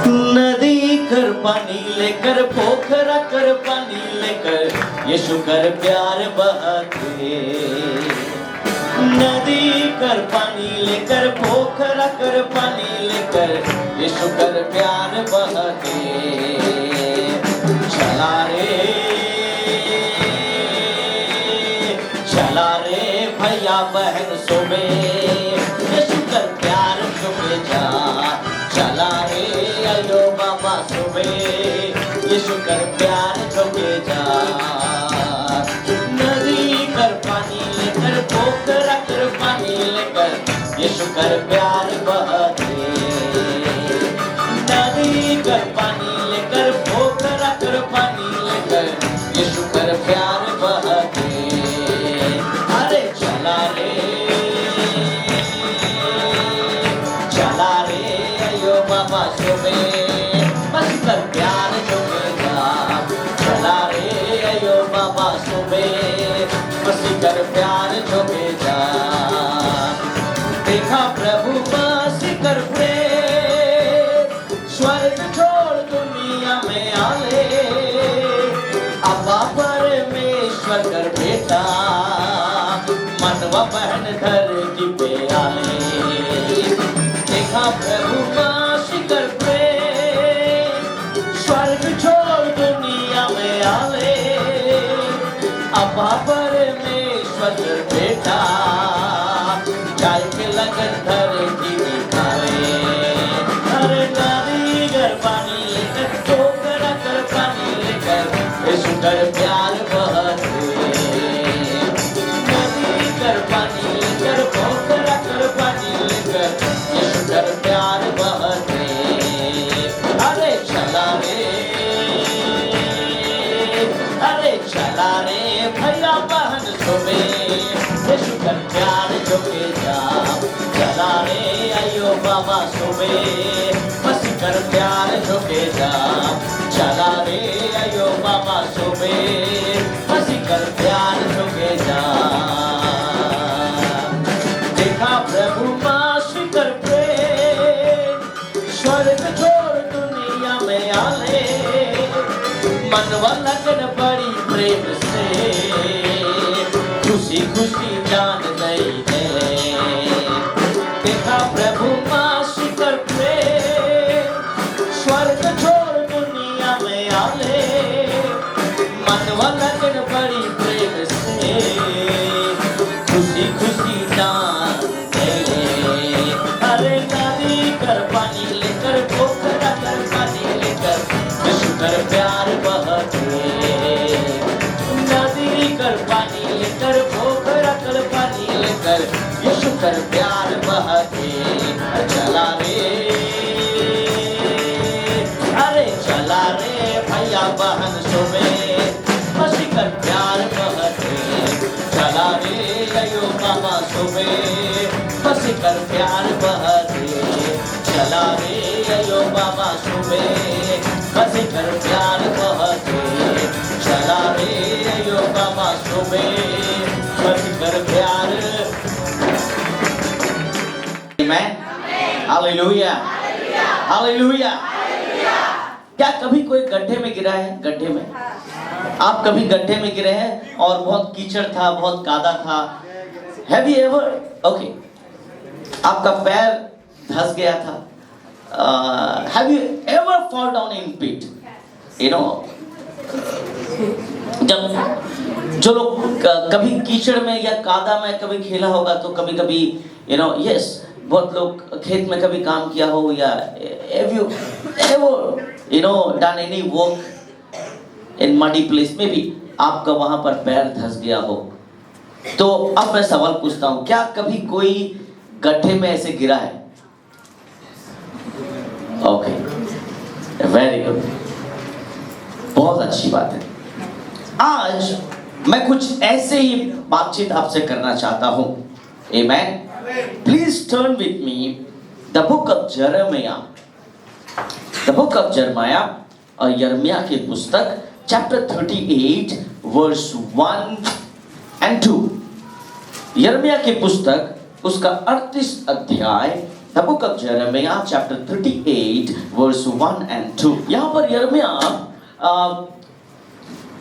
नदी कर पानी लेकर, पोखरा कर पानी लेकर, यीशु कर प्यार बहाते। नदी कर पानी लेकर, पोखरा कर पानी लेकर, यीशु कर प्यार बहाते। चला रे भैया बहन सुबे, यीशु कर प्यार चुके जा। चला रे अयो बाबा सुबे, यीशु कर प्यार चुके जा। नदी कर पानी लेकर, पोखरा कर पानी लेकर, यीशु कर प्यार बहाते। नदी कर पानी लेकर, पोखरा कर पानी लेकर, यीशु कर प्यार बहाते। अरे चला रे अयो बाबा सुबे, बस कर प्यार चुके जा। चला रे अयो बाबा सुबे, बस कर प्यार चुके जा। देखा प्रभु बस कर प्रेम, स्वर्ग छोड़ दुनिया में आले। अब्बा परमेश्वर कर बेटा, मनवा बहन धरती पे आले। देखा प्रभु बस कर प्रेम, स्वर्ग छोड़ दुनिया में आले। अब्बा परमेश्वर कर बेटा, जाय के लगन धरती दिखावे। अरे नदी कर पानी लेकर, पोखरा कर पानी लेकर, यीशु कर प्यार बहाते। नदी कर पानी लेकर, पोखरा कर पानी लेकर, यीशु कर प्यार बहाते। अरे चला रे भैया बहन सुबे, यीशु कर प्यार चुके जा। चला रे अयो बाबा सुबे, बस कर प्यार चुके जा। चला रे अयो बाबा सुबे, बस कर प्यार चुके जा। देखा प्रभु मास कर प्रेम, स्वर्ग छोड़ दुनिया में आले। मनवा लगन बड़ी प्रेम से, खुशी खुशी जान नहीं दे। देखा प्रभु मास कर प्रेम, स्वर्ग छोड़ दुनिया में आले। मनवा लगन बड़ी प्रेम से, खुशी खुशी जान दे। अरे नदी कर पानी लेकर, पोखरा कर पानी लेकर, यीशु कर प्यार बहाते। नदी कर पानी लेकर, पोखरा कर पानी लेकर, यीशु कर प्यार बहाते। चला रे अरे चला रे भैया बहन सुबे, बस कर प्यार बहाते। चला रे अयो बाबा सुबे, बस कर प्यार बहाते। चला रे अयो बाबा सुबे, बस कर प्यार बहाते। चला रे अयो बाबा सुबे, बस कर प्यार। आमेन, हालेलुया, हालेलुया। क्या कभी कोई गड्ढे में गिरा है? गड्ढे में आप कभी गड्ढे में गिरे हैं और बहुत कीचड़ था, बहुत कादा था? Have you ever? Okay, आपका पैर धंस गया था। Have you ever fall down in pit? You know, जब जो लोग कभी कीचड़ में या कादा में कभी खेला होगा तो कभी कभी yes, बहुत लोग खेत में कभी काम किया हो, या have you ever done any work in muddy place, maybe आपका वहां पर पैर धंस गया हो। तो अब मैं सवाल पूछता हूं, क्या कभी कोई गड्ढे में ऐसे गिरा है? ओके, वेरी गुड, बहुत अच्छी बात है। आज मैं कुछ ऐसे ही बातचीत आपसे करना चाहता हूं। आमेन। Please turn with me the book of यिर्मयाह, द बुक ऑफ यिर्मयाह, और यिर्मयाह की पुस्तक चैप्टर 38 वर्स 1 and 2। यिर्मयाह की पुस्तक उसका 38 अध्याय The book of Jeremiah chapter 38 verse 1 and 2. यहाँ पर यिर्मयाह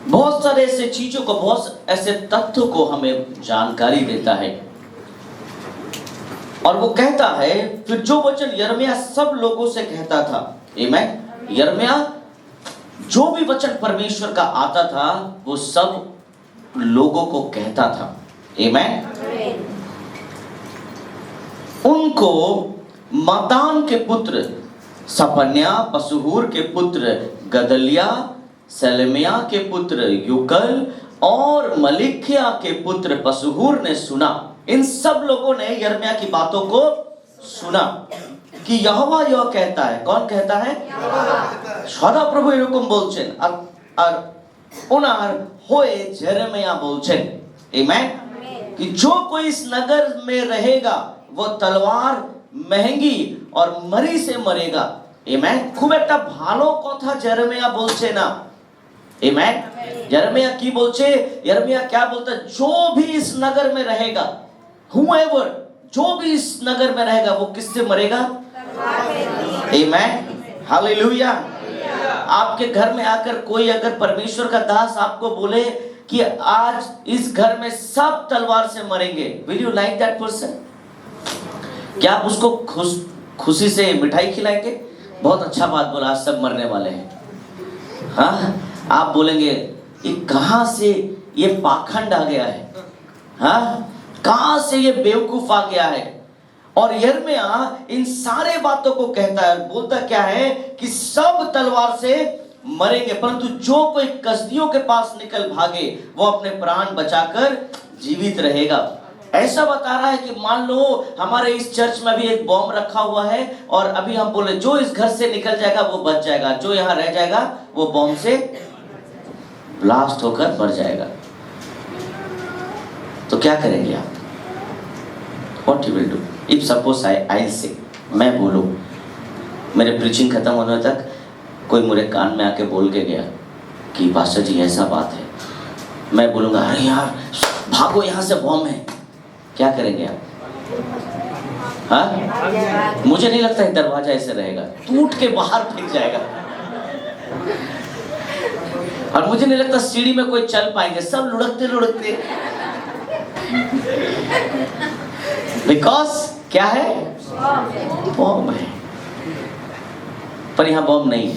बहुत सारे ऐसे चीजों को, बहुत ऐसे तथ्यों को हमें जानकारी देता है और वो कहता है, फिर जो वचन यिर्मयाह सब लोगों से कहता था। आमीन। यिर्मयाह जो भी वचन परमेश्वर का आता था वो सब लोगों को कहता था। आमीन। उनको मतान के पुत्र सपन्या, पसहूर के पुत्र गदलिया, सलेमिया के पुत्र युगल और मलिकिया के पुत्र पसहूर ने सुना। इन सब लोगों ने यिर्मयाह की बातों को सुना कि यहोवा यह कहता है। कौन कहता है? सदा प्रभु एरकम बोलছেন আর ওনার হয়ে यिर्मयाह बोलছেন। आमीन। कि जो कोई इस नगर में रहेगा वो तलवार, महंगी और मरी से मरेगा। आमीन। खूब একটা ভালো কথা यिर्मयाह बोलছে না। आमीन। यिर्मयाह की बोलছে, यिर्मयाह क्या बोलता है? जो भी इस नगर में रहेगा, whoever, जो भी इस नगर में रहेगा वो किससे मरेगा? आमीन। हालेलुया। आपके घर में आकर कोई अगर परमेश्वर का दास आपको बोले कि आज इस घर में सब तलवार से मरेंगे, will you like that person? क्या आप उसको खुशी से मिठाई खिलाएंगे? बहुत अच्छा बात बोला, आज सब मरने वाले हैं। हाँ, आप बोलेंगे ये कहां से ये पाखंड आ गया है? हाँ, कहां से ये बेवकूफ आ गया है? और यिर्मयाह इन सारे बातों को कहता है, बोलता क्या है कि सब तलवार से मरेंगे, परंतु जो कोई कसदियों के पास निकल भागे वो अपने प्राण बचाकर जीवित रहेगा। ऐसा बता रहा है कि मान लो हमारे इस चर्च में भी एक बॉम्ब रखा हुआ है और अभी हम बोले जो इस घर से निकल जाएगा वो बच जाएगा, जो यहाँ रह जाएगा वो बॉम्ब से ब्लास्ट होकर मर जाएगा। तो क्या करेंगे आप? What you will do? If suppose I'll say, मैं बोलूं, मेरे प्रीचिंग खत्म होने तक कोई मेरे कान में आके बोल के गया कि पास्टर जी ऐसा बात है, मैं बोलूंगा अरे यार भागो यहाँ से बॉम्ब है, क्या करेंगे आप? हाँ, मुझे नहीं लगता है दरवाजा ऐसे रहेगा, टूट के बाहर फेंक जाएगा और मुझे नहीं लगता सीढ़ी में कोई चल पाएंगे, सब लुढ़कते लुढ़कते। बिकॉज क्या है? बॉम्ब है। पर यहाँ बॉम्ब नहीं है।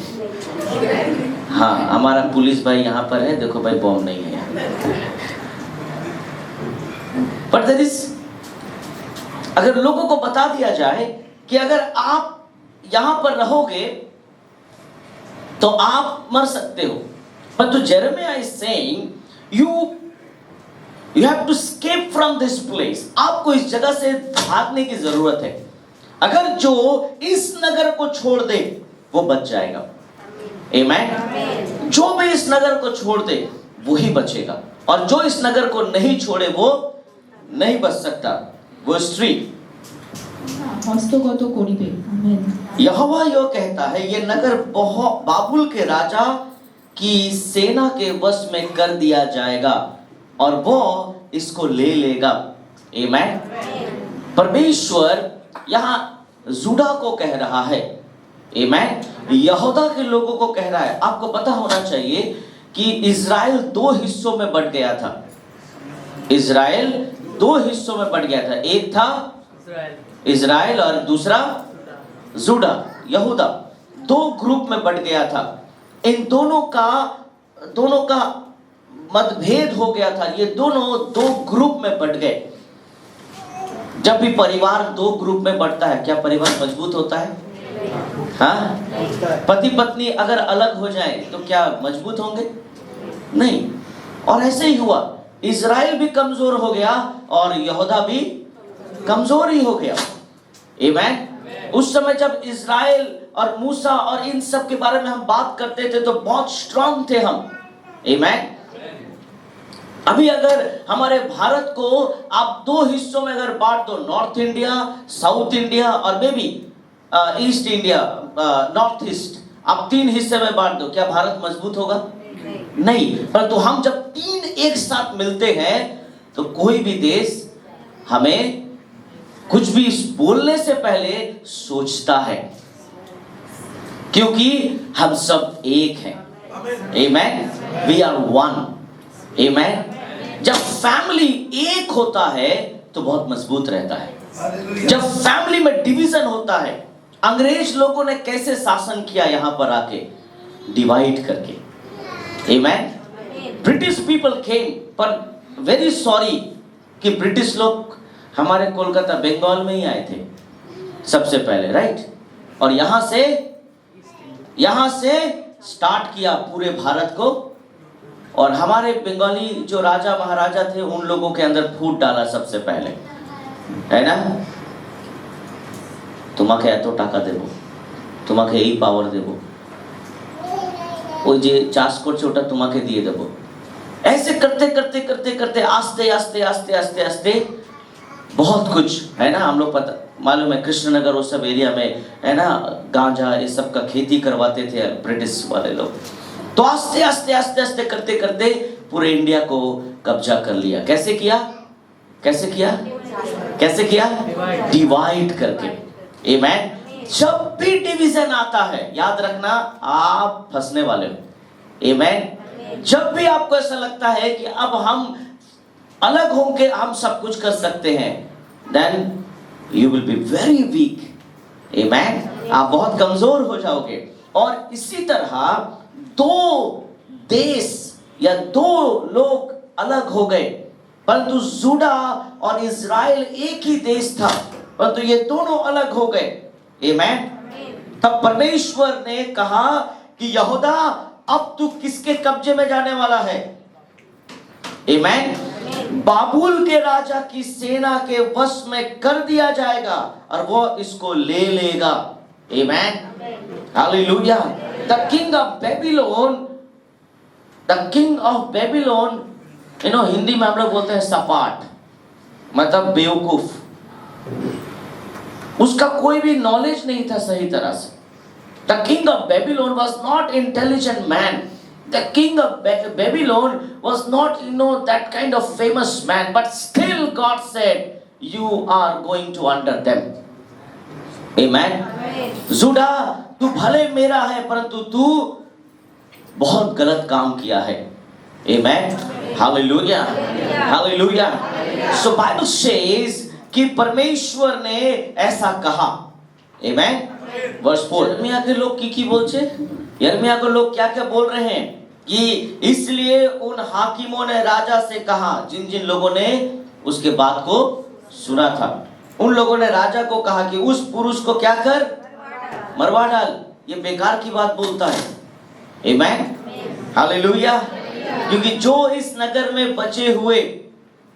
हाँ, हमारा पुलिस भाई यहाँ पर है, देखो भाई बॉम्ब नहीं है यहाँ। बट दैट इज, अगर लोगों को बता दिया जाए कि अगर आप यहां पर रहोगे तो आप मर सकते हो, परंतु यिर्मयाह is saying you have to escape from this place. आपको इस जगह से भागने की जरूरत है। अगर जो इस नगर को छोड़ दे वो बच जाएगा। आमीन। जो भी इस नगर को छोड़ दे वही बचेगा और जो इस नगर को नहीं छोड़े वो नहीं बच सकता। वो स्त्री हस्तगत करिबे। आमीन। यहोवा यह कहता है ये नगर बहुत बाबुल के राजा की सेना के वश में कर दिया जाएगा और वो इसको ले लेगा। आमीन। परमेश्वर यहाँ जुड़ा को कह रहा है। आमीन। यहूदा के लोगों को कह रहा है। आपको पता होना चाहिए कि इजराइल दो हिस्सों में बट गया था। इजराइल दो हिस्सों में बट गया था, एक था इजराइल और दूसरा जुड़ा, यहूदा। दो ग्रुप में बट गया था। इन दोनों का मतभेद हो गया था। ये दोनों दो ग्रुप में बट गए। जब भी परिवार दो ग्रुप में बढ़ता है क्या परिवार मजबूत होता है? हाँ, पति पत्नी अगर अलग हो जाए तो क्या मजबूत होंगे? नहीं। और ऐसे ही हुआ, इजराइल भी कमजोर हो गया और यहूदा भी कमजोर ही हो गया। आमीन। उस समय जब इजराइल और मूसा और इन सब के बारे में हम बात करते थे तो बहुत स्ट्रांग थे हम। आमीन। अभी अगर हमारे भारत को आप दो हिस्सों में अगर बांट दो, नॉर्थ इंडिया, साउथ इंडिया और may be east India, north east, आप तीन हिस्से में बांट दो, क्या भारत मजबूत होगा? नहीं। परंतु हम जब तीन एक साथ मिलते हैं तो कोई भी देश हमें कुछ भी बोलने से पहले सोचता है, क्योंकि हम सब एक हैं। आमेन, वी आर वन। आमेन। जब फैमिली एक होता है तो बहुत मजबूत रहता है। जब फैमिली में डिवीजन होता है, अंग्रेज लोगों ने कैसे शासन किया यहां पर आके, डिवाइड करके। आमेन। ब्रिटिश पीपल केम, पर वेरी सॉरी कि ब्रिटिश लोग हमारे कोलकाता बंगाल में ही आए थे सबसे पहले, राइट? और यहां से स्टार्ट किया पूरे भारत को, और हमारे बंगाली जो राजा महाराजा थे उन लोगों के अंदर फूट डाला सबसे पहले, है ना? तुम्हें एत टाका देव, तुम्हें यही पावर देव, ওই যে চাষ করছে ওটা তোমাকে দিয়ে দেব। ऐसे करते करते करते करते आस्ते आस्ते आस्ते आस्ते आस्ते बहुत कुछ, है ना? हम लोग पता मालूम है कृष्णनगर वो सब एरिया में, है ना, गांजा ये सब का खेती करवाते थे ब्रिटिश वाले लोग। तो आस्ते आस्ते आस्ते आस्ते करते करते पूरे इंडिया को कब्जा कर लिया। कैसे किया? कैसे किया? कैसे किया? डिवाइड करके। आमेन। जब भी डिवीजन आता है, याद रखना आप फंसने वाले हो। आमेन। जब भी आपको ऐसा लगता है कि अब हम अलग होंगे, हम सब कुछ कर सकते हैं, then you will be very weak. Amen. आप बहुत कमजोर हो जाओगे। और इसी तरह दो देश या दो लोग अलग हो गए, परंतु जुड़ा और इज़राइल एक ही देश था, परंतु ये दोनों अलग हो गए। आमेन। तब परमेश्वर ने कहा कि यहूदा अब तू किसके कब्जे में जाने वाला है? आमेन। बाबुल के राजा की सेना के वश में कर दिया जाएगा और वो इसको ले लेगा। आमेन। हालेलुया। The king of Babylon, you know, Hindi में हम लोग बोलते हैं सपाट, मतलब बेवकूफ। उसका कोई भी नॉलेज नहीं था सही तरह से। The king of Babylon was not intelligent man. The king of Babylon was not, you know, that kind of famous man, but still God said, you are going to under them. Amen. जुड़ा, तू भले मेरा है परंतु तू बहुत गलत काम किया है। Amen. Hallelujah. Hallelujah. So Bible says कि परमेश्वर ने ऐसा कहा। Amen. Verse 4. यर्मिया के लोग की बोलचे? यर्मिया को लोग क्या क्या बोल रहे हैं कि इसलिए उन हाकिमों ने राजा से कहा, जिन जिन लोगों ने उसके बात को सुना था, उन लोगों ने राजा को कहा कि उस पुरुष को क्या कर? मरवा डाल। ये बेकार की बात बोलता है। आमेन। हालेलुया। क्योंकि जो इस नगर में बचे हुए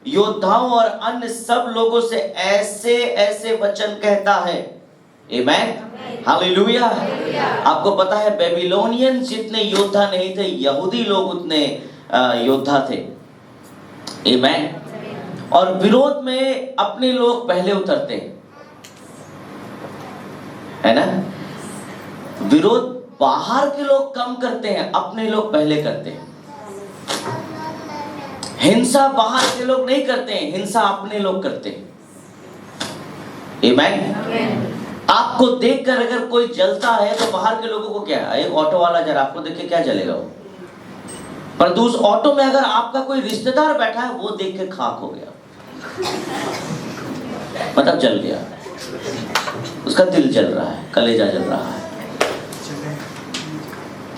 योद्धाओं और अन्य सब लोगों से ऐसे ऐसे वचन कहता है। आमेन। हालेलुया। आपको पता है बेबीलोनियन जितने योद्धा नहीं थे, यहूदी लोग उतने योद्धा थे। आमेन। और विरोध में अपने लोग पहले उतरते हैं, है ना? विरोध बाहर के लोग कम करते हैं, अपने लोग पहले करते हैं। हिंसा बाहर के लोग नहीं करते हैं, हिंसा अपने लोग करते हैं। आमेन। आपको देखकर अगर कोई जलता है तो बाहर के लोगों को क्या है? एक ऑटो वाला जरा आपको देख के क्या जलेगा वो? पर उस ऑटो में अगर आपका कोई रिश्तेदार बैठा है, वो देख के खाक हो गया, मतलब जल गया, उसका दिल जल रहा है, कलेजा जल रहा है।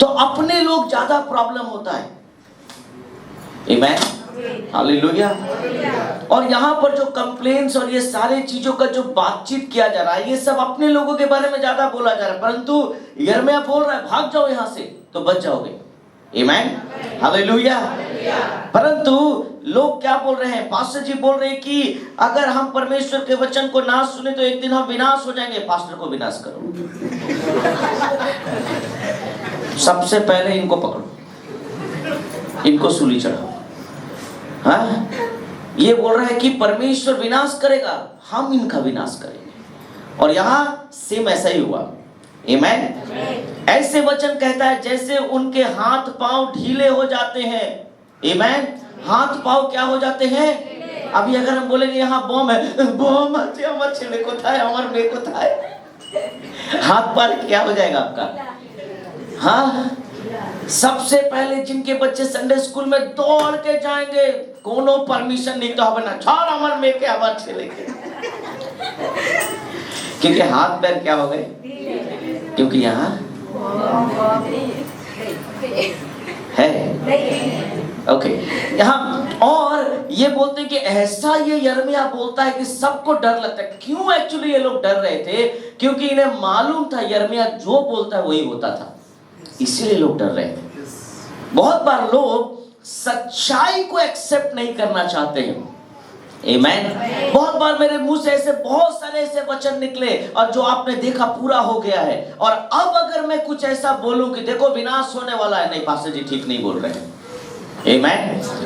तो अपने लोग ज्यादा प्रॉब्लम होता है। आमेन। हालेलुया। और यहाँ पर जो कंप्लेंट्स और ये सारे चीजों का जो बातचीत किया जा रहा है, ये सब अपने लोगों के बारे में ज्यादा बोला जा रहा है, परंतु यिर्मयाह बोल रहा है भाग जाओ यहाँ से तो बच जाओगे। आमेन। हालेलुया। परंतु लोग क्या बोल रहे हैं? पास्टर जी बोल रहे हैं कि अगर हम परमेश्वर के वचन को ना सुने तो एक दिन हम विनाश हो जाएंगे। पास्टर को विनाश करो, सबसे पहले इनको पकड़ो, इनको सूली चढ़ाओ। हाँ? ये बोल रहा है कि परमेश्वर विनाश करेगा, हम इनका विनाश करेंगे। और यहाँ सेम ऐसा ही हुआ। आमेन। ऐसे वचन कहता है जैसे उनके हाथ पांव ढीले हो जाते हैं। आमेन। हाथ पांव क्या हो जाते हैं? अभी अगर हम बोलेंगे यहाँ बम है, बम আছে আমার ছেলে কোথায়, আমার মেয়ে কোথায়, हाथ पार क्या हो जाएगा आपका? हाँ, सबसे पहले जिनके बच्चे संडे स्कूल में दौड़ के जाएंगे, कोनो परमिशन नहीं तो হবে না, ছাড় আমার মেয়েকে আমার ছেলেকে, क्योंकि हाथ पैर क्या हो गए, क्योंकि यहाँ है। ओके, यहाँ और ये बोलते हैं कि ऐसा ये यिर्मयाह बोलता है कि सबको डर लगता है। क्यों एक्चुअली ये लोग डर रहे थे? क्योंकि इन्हें मालूम था यिर्मयाह जो बोलता है वही होता था, इसीलिए लोग डर रहे थे। बहुत बार लोग सच्चाई को एक्सेप्ट नहीं करना चाहते हैं। आमीन। बहुत बार मेरे मुंह से ऐसे बहुत सारे ऐसे वचन निकले और जो आपने देखा पूरा हो गया है, और अब अगर मैं कुछ ऐसा बोलूं कि देखो विनाश होने वाला है, नहीं पास्टर जी ठीक नहीं बोल रहे हैं, आमीन।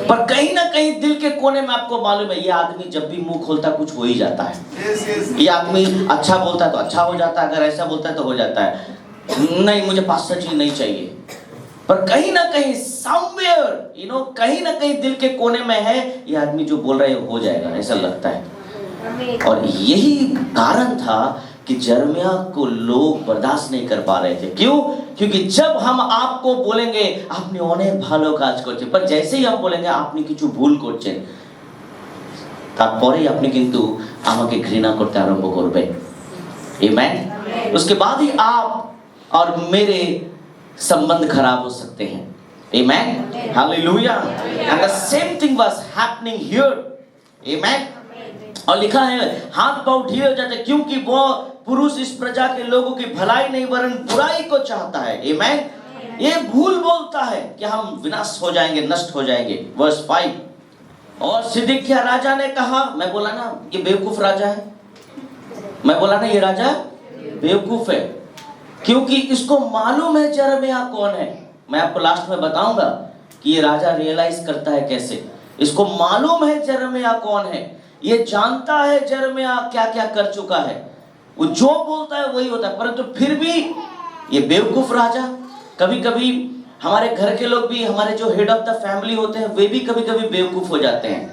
पर कहीं ना कहीं दिल के कोने में आपको मालूम है ये आदमी जब भी मुंह खोलता कुछ हो ही जाता है। ये आदमी अच्छा बोलता है तो अच्छा हो जाता है, अगर ऐसा बोलता है तो हो जाता है, नहीं मुझे पास्टर जी नहीं चाहिए। पर कहीं ना कहीं समवेयर कहीं ना कहीं दिल के कोने में है ये आदमी जो बोल रहे हो जाएगा, ऐसा लगता है। और यही कारण था कि यिर्मयाह को लोग बर्दाश्त नहीं कर पा रहे थे। क्यों? क्योंकि जब हम आपको बोलेंगे आपने अनेक ভালো কাজ করছে, पर जैसे ही हम बोलेंगे आपने কিছু ভুল করছেন, তারপরেই আপনি কিন্তু আমাকে ঘৃণা করতে আরম্ভ করবেন। आमीन। उसके बाद ही आप और मेरे संबंध खराब हो सकते हैं। Amen. Hallelujah. And the same thing was happening here. Amen. और लिखा है हाथ पांव ढीले हो जाते क्योंकि वो पुरुष इस प्रजा के लोगों की भलाई नहीं वरन बुराई को चाहता है। Amen. ये भूल बोलता है कि हम विनाश हो जाएंगे, नष्ट हो जाएंगे। वर्स 5। और सिदकिय्याह राजा ने कहा, मैं बोला ना ये बेवकूफ राजा है, मैं बोला ना ये राजा बेवकूफ है, क्योंकि इसको मालूम है यिर्मयाह कौन है। मैं आपको लास्ट में बताऊंगा कि ये राजा रियलाइज करता है कैसे। इसको मालूम है यिर्मयाह कौन है, ये जानता है यिर्मयाह क्या क्या कर चुका है, वो जो बोलता है वही होता है। परंतु फिर भी ये बेवकूफ राजा, कभी कभी हमारे घर के लोग भी, हमारे जो हेड ऑफ द फैमिली होते हैं वे भी कभी कभी बेवकूफ हो जाते हैं,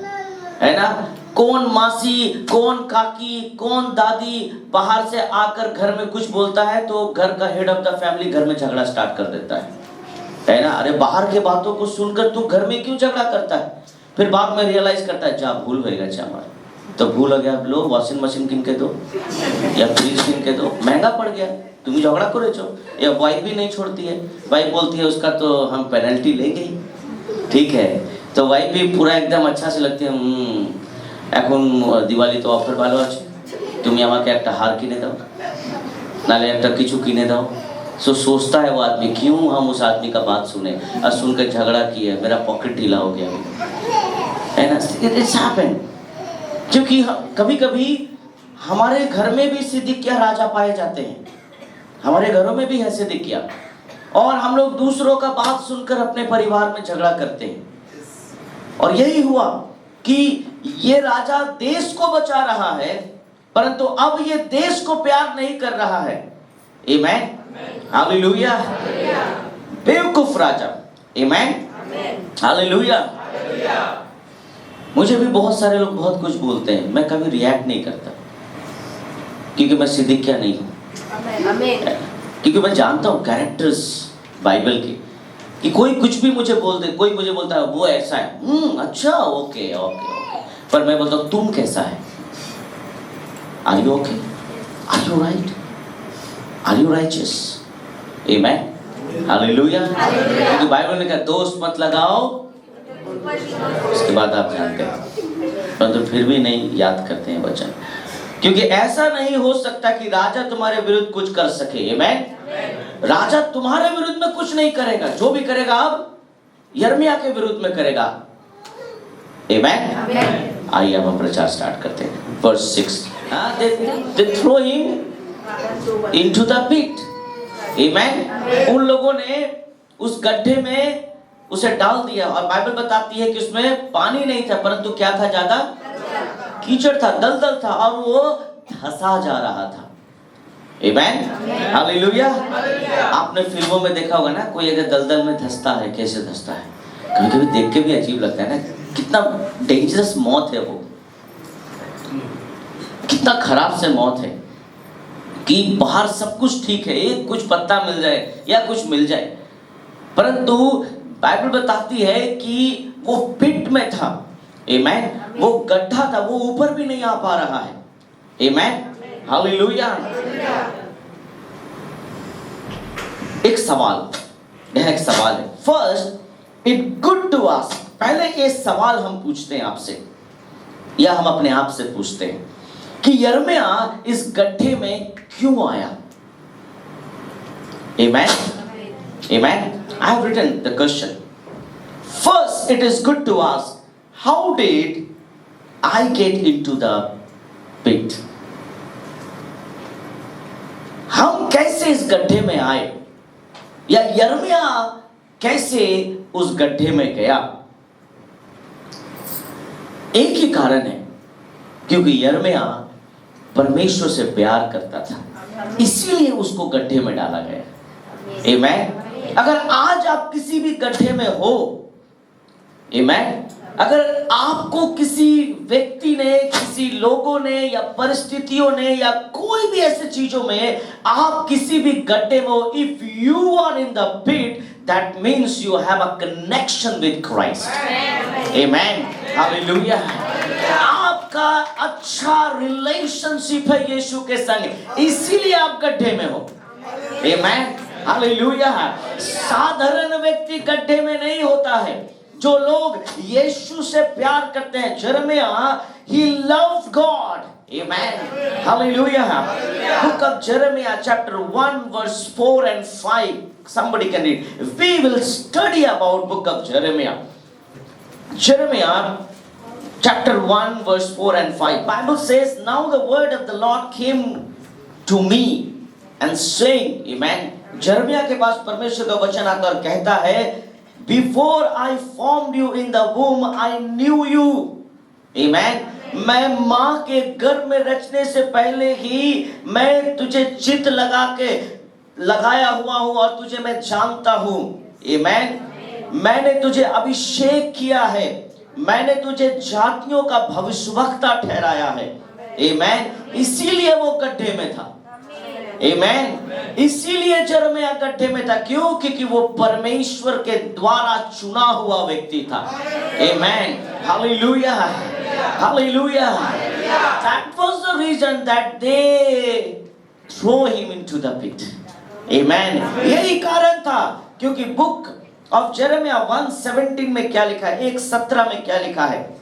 है ना। कौन मासी, कौन काकी, कौन दादी बाहर से आकर घर में कुछ बोलता है तो घर का हेड ऑफ द फैमिली घर में झगड़ा स्टार्ट कर देता है ना। अरे बाहर के बातों को सुनकर तू घर में क्यों झगड़ा करता है? फिर बाद में रियलाइज करता है जा भूल हो गया, हमारा तो भूल हो गया, लो वॉशिंग मशीन किन के दो या फ्रिज किन के दो, महंगा पड़ गया, तुम झगड़ा करे छो। या वाइफ भी नहीं छोड़ती है, वाइफ बोलती है उसका तो हम पेनल्टी लेंगे ही, ठीक है। तो वाइफ भी पूरा एकदम अच्छा से लगती है, এখন দিওয়ালি তো অফার ভালো আছে, তুমি আমাকে একটা হার কিনে দাও नाले একটা কিছু কিনে দাও। सो सोचता है वो आदमी क्यों हम उस आदमी का बात सुने और सुनकर झगड़ा किया, मेरा पॉकेट ढीला हो गया, है ना। It's happen. क्योंकि कभी कभी हमारे घर में भी सिदकिय्याह राजा पाए जाते हैं, हमारे घरों में भी है सिदकिय्याह, और हम लोग दूसरों का बात सुनकर अपने परिवार में झगड़ा करते हैं। और यही हुआ कि ये राजा देश को बचा रहा है, परंतु अब ये देश को प्यार नहीं कर रहा है। आमीन, हालेलुया। बेवकूफ राजा। आमीन, हालेलुया। मुझे भी बहुत सारे लोग बहुत कुछ बोलते हैं, मैं कभी रिएक्ट नहीं करता, क्योंकि मैं सिदकिय्याह नहीं हूँ। क्योंकि मैं जानता हूँ कैरेक्टर्स बाइबल के, कि कोई कुछ भी मुझे बोल दे, कोई मुझे बोलता है वो ऐसा है, अच्छा ओके ओके ओके, पर मैं बोलता हूँ तुम कैसा है, are you okay, are you right, are you righteous. आमीन, हालेलुया। क्योंकि बाइबल में कहा दोस्त मत लगाओ, उसके बाद आप जानते हैं, परंतु फिर भी नहीं याद करते हैं वचन, क्योंकि ऐसा नहीं हो सकता कि राजा तुम्हारे विरुद्ध कुछ कर सके। आमीन। राजा तुम्हारे विरुद्ध में कुछ नहीं करेगा, जो भी करेगा अब यिर्मयाह के विरुद्ध में करेगा। आमीन। आइए अब हम प्रचार स्टार्ट करते हैं। Verse 6। They throw him into the pit. आमीन। उन लोगों ने उस गड्ढे में उसे डाल दिया, और बाइबल बताती है कि उसमें पानी नहीं था, परंतु क्या था, ज्यादा कीचड़ था, दलदल था, और वो धंसा जा रहा था। आमीन, हालेलुया। आपने फिल्मों में देखा होगा ना, कोई अगर दलदल में धंसता है, कैसे धंसता है, कभी कभी देख के भी अजीब लगता है ना, कितना डेंजरस मौत है वो। कितना खराब से मौत है कि बाहर सब कुछ ठीक है, एक कुछ पत्ता मिल जाए या कुछ मिल जाए, परंतु बाइबल बताती है कि वो पिट में था, आमेन, वो गड्ढा था, वो ऊपर भी नहीं आ पा रहा है, आमेन, हालेलुया। एक सवाल, यह एक सवाल है। First, it good to ask, पहले ये सवाल हम पूछते हैं आपसे, या हम अपने आप से पूछते हैं कि यिर्मयाह इस गड्ढे में क्यों आया? Amen? Amen? I have written the question. First, it is good to ask, how did I get into the pit? हम कैसे इस गड्ढे में आए, या यिर्मयाह कैसे उस गड्ढे में गया? एक ही कारण है, क्योंकि यिर्मयाह परमेश्वर से प्यार करता था, इसीलिए उसको गड्ढे में डाला गया। आमेन। अगर आज आप किसी भी गड्ढे में हो, आमेन, अगर आपको किसी व्यक्ति ने, किसी लोगों ने या परिस्थितियों ने या कोई भी ऐसे चीजों में आप किसी भी गड्ढे में हो, if you are in the pit, that means you have a connection with Christ. Amen. Hallelujah. आपका अच्छा रिलेशनशिप है यीशु के संग, इसीलिए आप गड्ढे में हो। Amen. Hallelujah. साधारण व्यक्ति गड्ढे में नहीं होता है। जो लोग यीशु से प्यार करते हैं, यिर्मयाह, he loved God. Amen. Hallelujah. Book of Jeremiah chapter 1 verse 4 and 5. Somebody can read. We will study about book of Jeremiah. Jeremiah chapter 1 verse 4 and 5. Bible says, now the word of the Lord came to me and saying, amen. यिर्मयाह के पास परमेश्वर का वचन आता और कहता है, before I formed you in the womb, I knew you. Amen. मैं माँ के गर्भ में रचने से पहले ही मैं तुझे चित्त लगाया हुआ हूँ और तुझे मैं जानता हूँ। आमेन। मैंने तुझे अभिषेक किया है, मैंने तुझे जातियों का भविष्यवक्ता ठहराया है। आमेन। इसीलिए वो गड्ढे में था। आमेन। इसीलिए यिर्मयाह गड्ढे में था, क्यों? क्योंकि वो परमेश्वर के द्वारा चुना हुआ व्यक्ति था। आमेन। हालेलुया, हालेलुया। That was the reason that they throw him into the pit. Amen. यही कारण था, क्योंकि बुक ऑफ जेरेमिया 1:17 में क्या लिखा है, 1:17 में क्या लिखा है?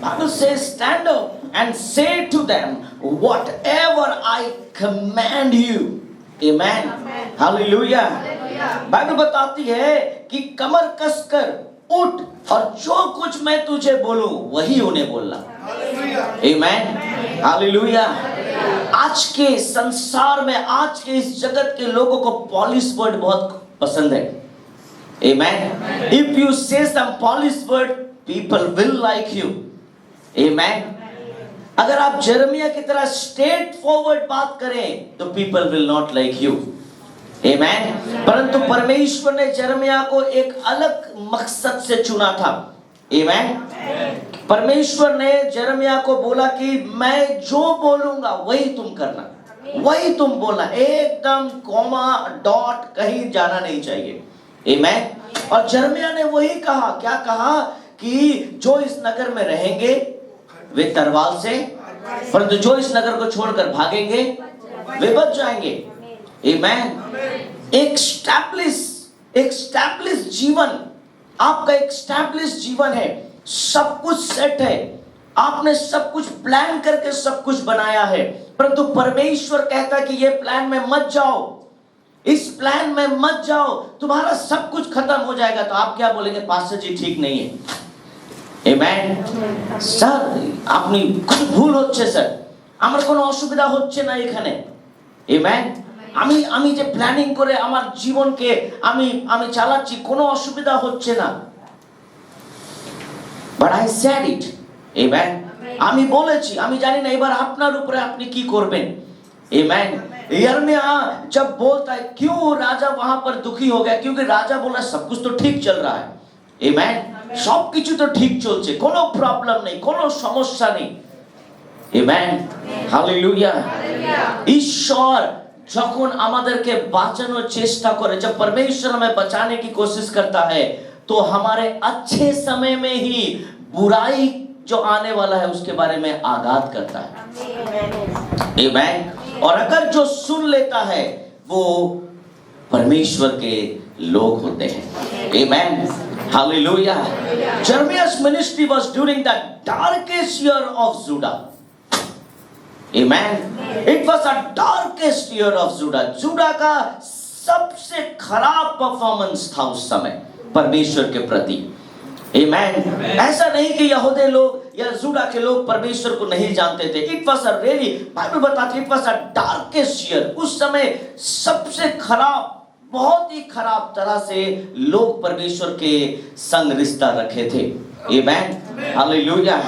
Bible says, stand up and say to them whatever I command you. Amen. Hallelujah. Bible बताती है कि कमर कसकर उठ और जो कुछ मैं तुझे बोलूं वही उन्हें बोलना। Amen. Hallelujah. आज के संसार में, आज के इस जगत के लोगों को पॉलिश वर्ड बहुत पसंद है। Amen. If you say some polished word, people will like you. Amen. अगर आप यिर्मयाह की तरह स्ट्रेट फॉरवर्ड बात करें तो people will not like you. Amen. परंतु परमेश्वर ने यिर्मयाह को एक अलग मकसद से चुना था। Amen. परमेश्वर ने यिर्मयाह को बोला कि मैं जो बोलूंगा वही तुम करना, वही तुम बोलना, एकदम कॉमा डॉट कहीं जाना नहीं चाहिए। Amen. और यिर्मयाह ने वही कहा, क्या कहा? कि जो इस नगर में रहेंगे वे तलवार से, परंतु जो इस नगर को छोड़कर भागेंगे वे बच जाएंगे। Amen. एक स्टैब्लिश जीवन, आपका एक स्टैब्लिश जीवन है, सब कुछ सेट है, आपने सब कुछ प्लान करके सब कुछ बनाया है, परंतु परमेश्वर कहता है कि ये प्लान में मत जाओ, इस प्लान में मत जाओ, तुम्हारा सब कुछ खत्म हो जाएगा। तो आप क्या बोलेंगे? पास्टर जी ठीक नहीं है। Amen. सर आपनी कुछ भूल হচ্ছে স্যার, আমার কোনো অসুবিধা হচ্ছে না এখানে। Amen. আমি যে প্ল্যানিং করে আমার জীবনকে আমি চালাচ্ছি, কোনো অসুবিধা হচ্ছে না। But I said it. Amen. আমি বলেছি, আমি জানি না এবার আপনার উপরে আপনি কি করবেন। Amen. यिर्मयाह जब बोलता है, क्यों राजा वहां पर दुखी हो गया? क्योंकि राजा बोला सब कुछ तो ठीक चल रहा है। Amen. সবকিছু তো ঠিক চলছে, কোনো প্রবলেম নেই, কোনো সমস্যা নেই। Amen, hallelujah. ঈশ্বর যখন আমাদেরকে বাঁচানোর চেষ্টা করে, जब परमेश्वर हमें बचाने की कोशिश करता है, तो हमारे अच्छे समय में ही बुराई जो आने वाला है उसके बारे में आगाह करता है। आमेन। और अगर जो सुन लेता है वो परमेश्वर के लोग होते हैं। आमेन, hallelujah. Jeremiah's ministry was during the darkest year of Judah. Amen. It was a darkest year of Judah. Judah का सबसे खराब परफॉर्मेंस था उस समय परमेश्वर के प्रति। Amen. ऐसा नहीं कि यहूदी लोग या जुड़ा के लोग परमेश्वर को नहीं जानते थे। It was a really, Bible बताती है, it was a darkest year. उस समय सबसे खराब, बहुत ही खराब तरह से लोग परमेश्वर के संग रिश्ता रखे थे। Amen. Hallelujah.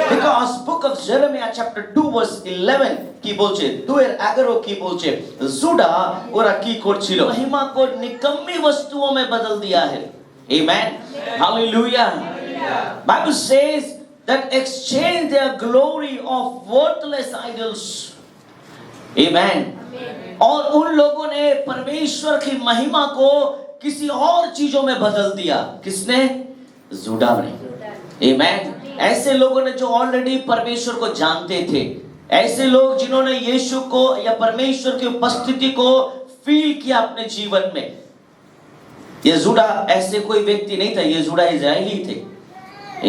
Because book of Jeremiah chapter 2 verse 11 কি বলছে, 2:11 কি বলছে, जुड़ा ওরা কি করছিল, महिमा को निकम्मी वस्तुओं में बदल दिया है। Amen. Hallelujah. Bible says that exchange their glory of worthless idols. Amen. और उन लोगों ने परमेश्वर की महिमा को किसी और चीजों में बदल दिया। किसने? जुड़ा ने। Amen. ऐसे लोगों ने जो ऑलरेडी परमेश्वर को जानते थे, ऐसे लोग जिन्होंने यीशु को या परमेश्वर की उपस्थिति को फील किया अपने जीवन में। ये जुड़ा ऐसे कोई व्यक्ति नहीं था, ये जुड़ा इज़राइली थे।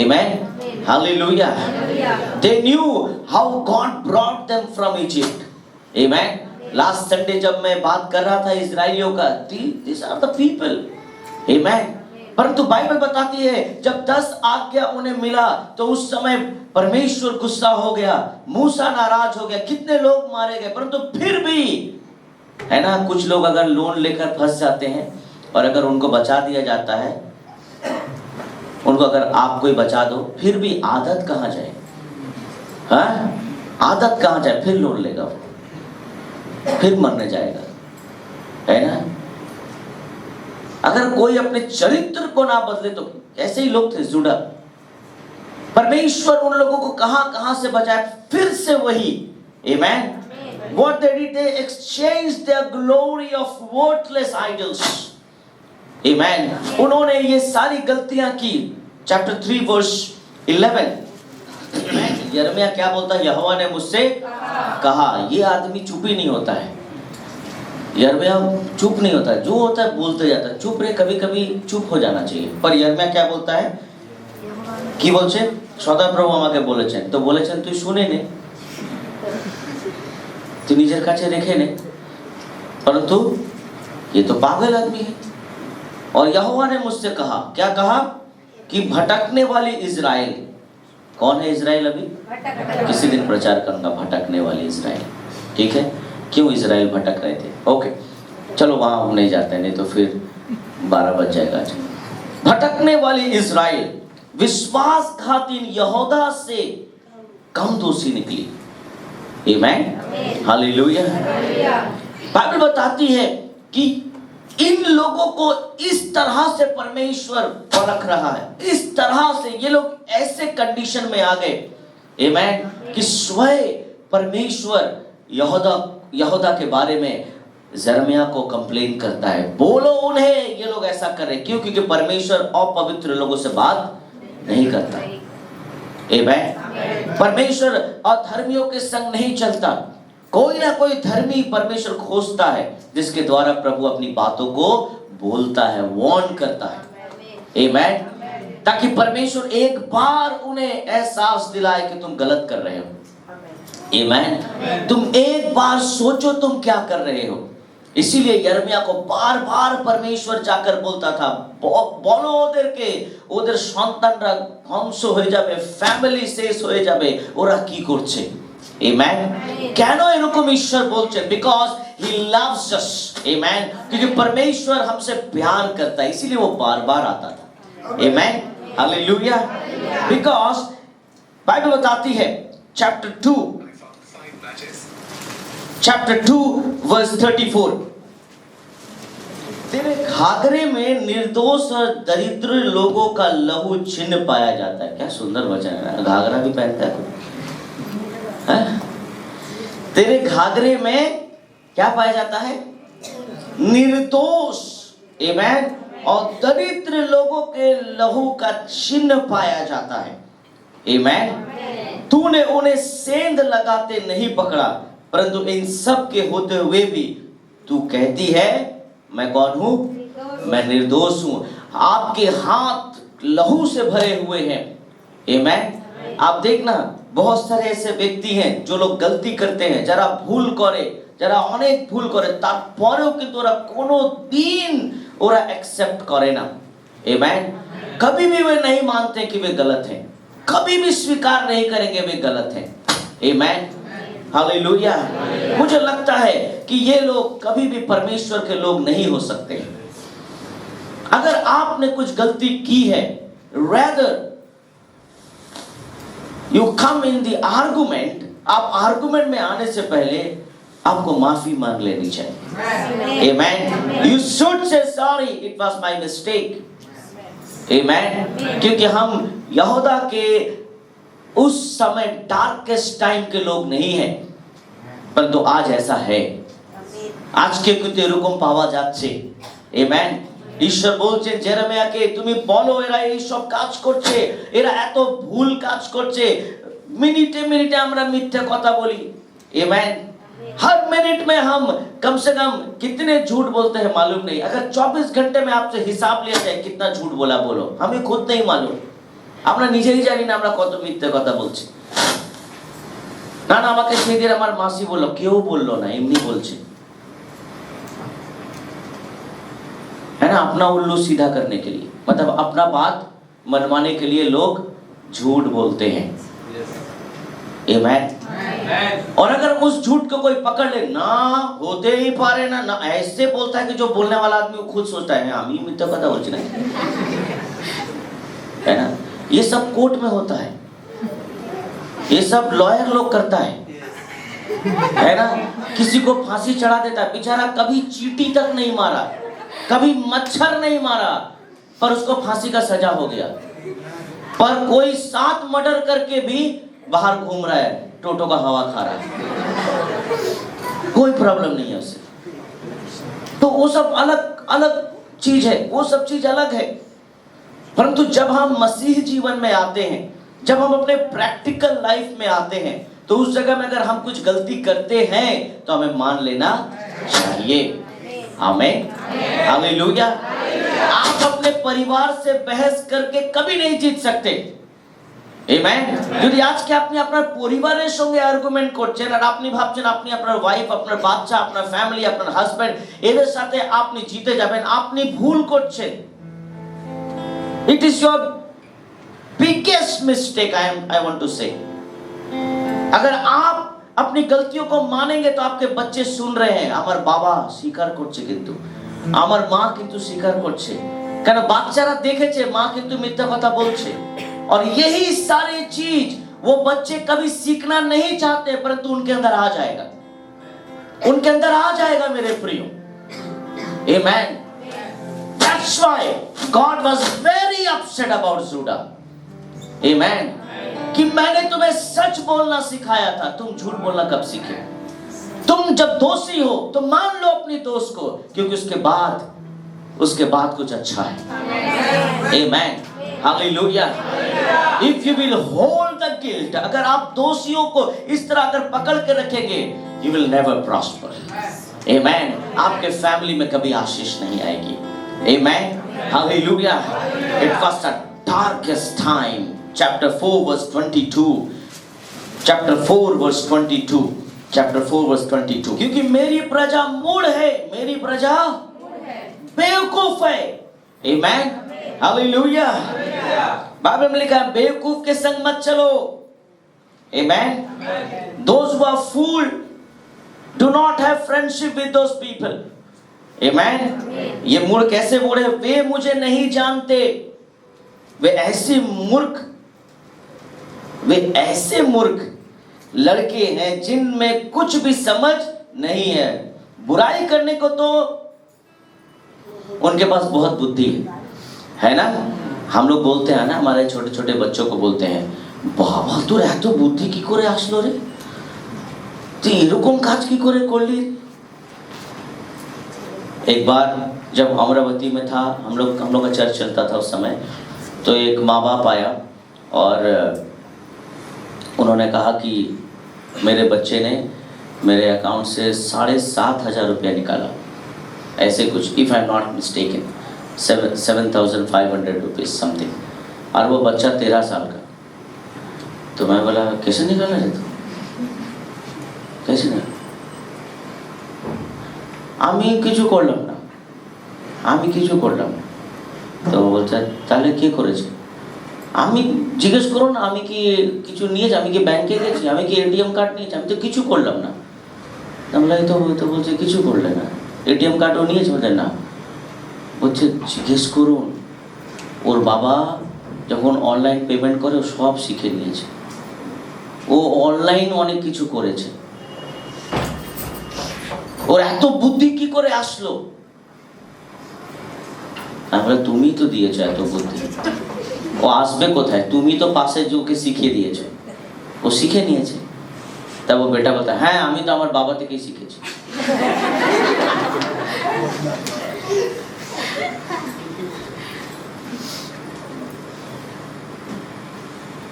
Amen. Hallelujah. They knew how God brought them from Egypt. Amen. Last Sunday जब मैं बात कर रहा था इज़राइलियों का, these are the people. Amen. परंतु बाइबल बताती है जब 10 आज्ञा उन्हें मिला तो उस समय परमेश्वर गुस्सा हो गया, मूसा नाराज हो गया, कितने लोग मारे गए। परंतु फिर भी है ना, कुछ लोग अगर लोन लेकर फंस जाते हैं और अगर उनको बचा दिया जाता है, उनको अगर आप कोई बचा दो, फिर भी आदत कहाँ जाए? हाँ, आदत कहाँ जाए? फिर लोन लेगा, फिर मरने जाएगा, है ना। अगर कोई अपने चरित्र को ना बदले तो ऐसे ही लोग थे जुड़ा। परमेश्वर उन लोगों को कहां से बचाए, फिर से वही। Amen. What they did, they exchanged their glory of worthless idols. Amen. उन्होंने ये सारी गलतियां की। Chapter 3 verse 11. यिर्मयाह क्या बोलता है? यहोवा ने मुझसे कहा। ये आदमी चुप ही नहीं होता है, यिर्मयाह चुप नहीं होता है, जो होता है बोलते जाता है। चुप रहे, कभी कभी चुप हो जाना चाहिए। पर यिर्मयाह क्या बोलता है कि बोलছে সদাপ্রভু আমাকে বলেছেন, তো বলেছেন তুই শুনে নে, তুই নিজের কাছে রেখে নে। परंतु ये तो पागल आदमी है। और यहोवा ने मुझसे कहा, क्या कहा? कि भटकने वाली इज़राइल। कौन है इज़राइल? अभी किसी दिन प्रचार करूंगा भटकने वाली इज़राइल। ठीक है, क्यों इज़राइल भटक रहे थे? ओके, चलो वहां हम नहीं जाते, नहीं तो फिर 12 बज जाएगा। भटकने वाली इज़राइल विश्वासघाती यहूदा से कम दोषी निकली। आमेन, हालेलुया। बाइबल बताती है कि इन लोगों को इस तरह से परमेश्वर परख रहा है, इस तरह से ये लोग ऐसे कंडीशन में आ गए। आमेन, कि स्वयं परमेश्वर यहूदा के बारे में यिर्मयाह को कंप्लेन करता है, बोलो उन्हें ये लोग ऐसा कर रहे। क्यों? क्योंकि परमेश्वर अपवित्र लोगों से बात नहीं करता। आमेन। परमेश्वर अधर्मियों के संग नहीं चलता। कोई ना कोई धर्मी परमेश्वर खोजता है जिसके द्वारा प्रभु अपनी बातों को बोलता है, वार्न करता है। आमेन। ताकि परमेश्वर एक बार उन्हें एहसास दिलाए कि तुम गलत कर रहे हो। आमेन। तुम एक बार सोचो तुम क्या कर रहे हो। इसीलिए यिर्मयाह को बार बार परमेश्वर जाकर बोलता था, বলো ওদেরকে, ওদের সন্তানরা ধ্বংস হয়ে যাবে, ফ্যামিলি শেষ হয়ে যাবে, ওরা কি করছে। आमेन। কেন এরকম ঈশ্বর বলছেন? Because he loves us. आमेन। क्योंकि परमेश्वर हमसे प्यार करता है, इसीलिए वो बार बार आता था। आमेन, हालेलुया। बिकॉज बाइबल बताती है चैप्टर 2 वर्स 34, तेरे घाघरे में निर्दोष और दरिद्र लोगों का लहू चिन्ह पाया जाता है। क्या सुंदर वचन है ना। घाघरा भी पहनता है, तेरे घाघरे में क्या पाया जाता है? निर्दोष, आमेन, और दरिद्र लोगों के लहू का चिन्ह पाया जाता है, आमेन। तूने उन्हें सेंध लगाते नहीं पकड़ा, परंतु इन सब के होते हुए भी तू कहती है मैं कौन हूं? मैं निर्दोष हूं। आपके हाथ लहू से भरे हुए हैं, आमेन। आप देखना बहुत सारे ऐसे व्यक्ति हैं जो लोग गलती करते हैं, जरा भूल करे, जरा अनेक भूल करे, तारपरेও কিন্তু ওরা কোনো দিন ওরা एक्सेप्ट करे ना, आमेन। कभी भी वे नहीं मानते कि वे गलत हैं, कभी भी स्वीकार नहीं करेंगे वे गलत हैं, आमेन, हालेलुया। मुझे लगता है कि ये लोग कभी भी परमेश्वर के लोग नहीं हो सकते। अगर आपने कुछ गलती की है, rather you come in the argument, आप आर्गुमेंट में आने से पहले आपको माफी मांग लेनी चाहिए, आमेन। You should say sorry, it was my mistake, आमेन। क्योंकि हम यहूदा के उस समय डार्केस्ट टाइम के लोग नहीं हैं, परंतु आज ऐसा है। आज के कुछ এরকম পাওয়া যাচ্ছে, আমেন। ঈশ্বর বলছেন জেরেমিয়াকে, তুমি বলো এরা এই সব কাজ করছে, এরা এত ভুল কাজ করছে, মিনিটে মিনিটে আমরা মিথ্যা কথা বলি, आमेन। हर मिनट में हम कम से कम कितने झूठ बोलते हैं मालूम नहीं। अगर 24 घंटे में आपसे हिसाब लिया जाए कितना झूठ बोला, बोलो, हमें खुद नहीं मालूम। আমরা নিজেই জানি না আমরা কত মিথ্যে কথা বলছি। না না, আমাকে সেদিন আমার মাসি বলল, কেউ বললো না, এমনি বলছে, है ना, अपना उल्लू सीधा करने के लिए, मतलब अपना बात मनवाने के लिए लोग झूठ बोलते हैं, आमेन। और अगर उस झूठ को कोई पकड़ ले, ना होते ही पारे ना, ना ऐसे बोलता है कि जो बोलने वाला आदमी खुद सोचता है हम ही मिथ्या कथा बोलते नहीं, है ना। ये सब कोर्ट में होता है, ये सब लॉयर लोग करता है ना। किसी को फांसी चढ़ा देता है, बेचारा कभी चींटी तक नहीं मारा, कभी मच्छर नहीं मारा, पर उसको फांसी का सजा हो गया। पर कोई 7 मर्डर करके भी बाहर घूम रहा है, टोटो का हवा खा रहा है, कोई प्रॉब्लम नहीं है उसे। तो वो सब अलग अलग चीज है, वो सब चीज अलग है। परंतु जब हम मसीह जीवन में आते हैं, जब हम अपने प्रैक्टिकल लाइफ में आते हैं, तो उस जगह में अगर हम कुछ गलती करते हैं तो हमें मान लेना चाहिए, आमीन, हालेलुया। आप अपने परिवार से बहस करके कभी नहीं जीत सकते, আমেন। যদি আজকে আপনি আপনার পরিবারের সঙ্গে আর্গুমেন্ট করছেন আর আপনি ভাবছেন আপনি আপনার ওয়াইফ, আপনার বাচ্চা, আপনার ফ্যামিলি, আপনার হাজবেন্ড এদের সাথে আপনি জিতে যাবেন, আপনি ভুল করছেন। It is your biggest mistake, I want to say। अगर आप अपनी गलतियों को मानेंगे तो आपके बच्चे सुन रहे हैं, আমার বাবা স্বীকার করছে, কিন্তু আমার মা কিন্তু স্বীকার করছে, কেন বাচ্চারা দেখেছে মা কিন্তু মিথ্যা কথা বলছে। और यही सारी चीज वो बच्चे कभी सीखना नहीं चाहते, परंतु उनके अंदर आ जाएगा, उनके अंदर आ जाएगा मेरे प्रियो, आमेन। That's why God was very upset about Judah, आमेन, कि मैंने तुम्हें सच बोलना सिखाया था, तुम झूठ बोलना कब सीखे? तुम जब दोषी हो तो मान लो अपनी दोष को, क्योंकि उसके बाद कुछ अच्छा है, आमेन, hallelujah. If you will hold the guilt, अगर आप दोषियों को इस तरह अगर पकड़ के रखेंगे, you will never prosper, amen। आपके फैमिली में कभी आशीष नहीं आएगी, amen, hallelujah। It was the darkest time, chapter 4 verse 22, chapter 4 verse 22, chapter 4 verse 22। क्योंकि मेरी प्रजा मूढ़ है, मेरी प्रजा बेवकूफ है, amen, हालेलुया। बाइबल में लिखा है बेवकूफ के संग मत चलो, आमेन। Those who are fool do not have friendship with those people, आमेन। ये मूर्ख कैसे मूर्ख है? वे मुझे नहीं जानते, वे ऐसे मूर्ख लड़के हैं जिनमें कुछ भी समझ नहीं है। बुराई करने को तो उनके पास बहुत बुद्धि है ना। हम लोग बोलते हैं ना, हमारे छोटे छोटे बच्चों को बोलते हैं, बाबा তোর এত বুদ্ধি কি করে আসলো রে, তো এরকম কাজ কি করে করলি? एक बार जब अमरावती में था, हम लोग का चर्च चलता था उस समय, तो एक माँ बाप आया और उन्होंने कहा कि मेरे बच्चे ने मेरे अकाउंट से 7,500 रुपया निकाला, ऐसे कुछ, if I am not mistaken 7,500 rupees something, और वो बच्चा 13 साल का। तो मैं बोला कैसे निकाला रे तू, कैसे निकाला? আমি কিছু করলাম না, আমি কিছু করলাম না। তো বলছে তাহলে কে করেছে? আমি জিজ্ঞেস করো না, আমি কি কিছু নিয়েছি? আমি কি ব্যাংকে গেছি? আমি কি এটিএম কার্ড নিয়েছি? আমি তো কিছু করলাম না। আমরা তো বলছে কিছু করলে না, এটিএম কার্ডও নিয়েছে? বলছে না। বলছে জিজ্ঞেস করুন, ওর বাবা যখন অনলাইন পেমেন্ট করে ও সব শিখে নিয়েছে, ও অনলাইন অনেক কিছু করেছে, ওর এত বুদ্ধি কি করে আসলো? আমরা তুমি তো দিয়েছো এত বুদ্ধি, ও আসবে কোথায়? তুমি তো পাশে যে ওকে শিখিয়ে দিয়েছো, ও শিখে নিয়েছে। তা वो बेटा বলতা হ্যাঁ আমি তো আমার বাবা থেকেই শিখেছি।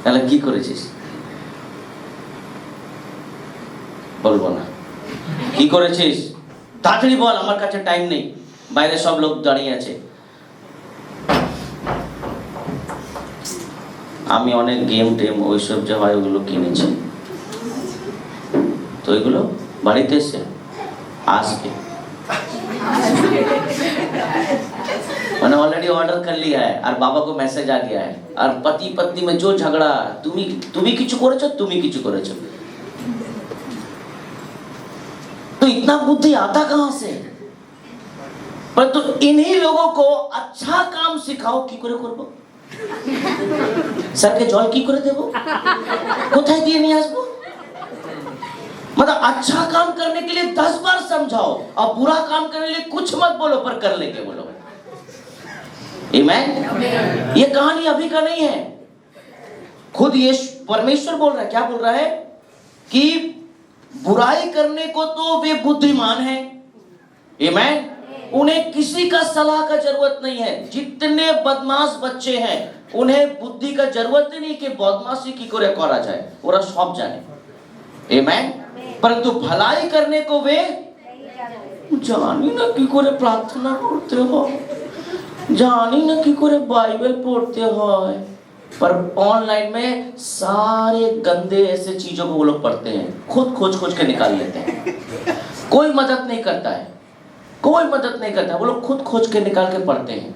তাহলে কি করেছিস? বলবো না। কি করেছিস তাড়াতাড়ি বল, আমার কাছে টাইম নেই, বাইরে সব লোক দাঁড়িয়ে আছে। আমি অনেক গেম টেম ওইসব যা হয় ওগুলো কিনেছি, तो এগুলো বাড়িতে এসে আসবে, मैंने ऑलरेडी ऑर्डर कर लिया है और बाबा को मैसेज आ गया है, और पति पत्नी में जो झगड़ा, তুমি কিছু করেছো, তুমি কিছু করেছো, तो इतना बुद्धि आता कहां से? परंतु इन्हीं लोगों को अच्छा काम सिखाओ কি করে করব, স্যারকে জল কি করে দেব, কোথায় দিয়ে নিয়ে আসবো? मतलब अच्छा काम करने के लिए 10 बार समझाओ, और बुरा काम करने के लिए कुछ मत बोलो पर कर लेके बोलो। आमीन। ये कहानी अभी का नहीं है, खुद ये परमेश्वर बोल रहा है। क्या बोल रहा है? कि बुराई करने को तो वे बुद्धिमान हैं, आमीन, उन्हें किसी का सलाह का जरूरत नहीं है। जितने बदमाश बच्चे हैं उन्हें बुद्धि का जरूरत ही नहीं कि बदमाशी की करे करा जाए, ওরা সব জানে, आमीन। परंतु भलाई करने को वे জানি না কি করে প্রার্থনা করতে হয়, জানি না কি করে बाइबल पढ़ते হয়, पर ऑनलाइन में सारे गंदे ऐसे चीजों को वो लोग पढ़ते हैं, खुद खोज के निकाल लेते हैं, कोई मदद नहीं करता है, कोई मदद नहीं करता, वो लोग खुद खोज के निकाल के पढ़ते हैं।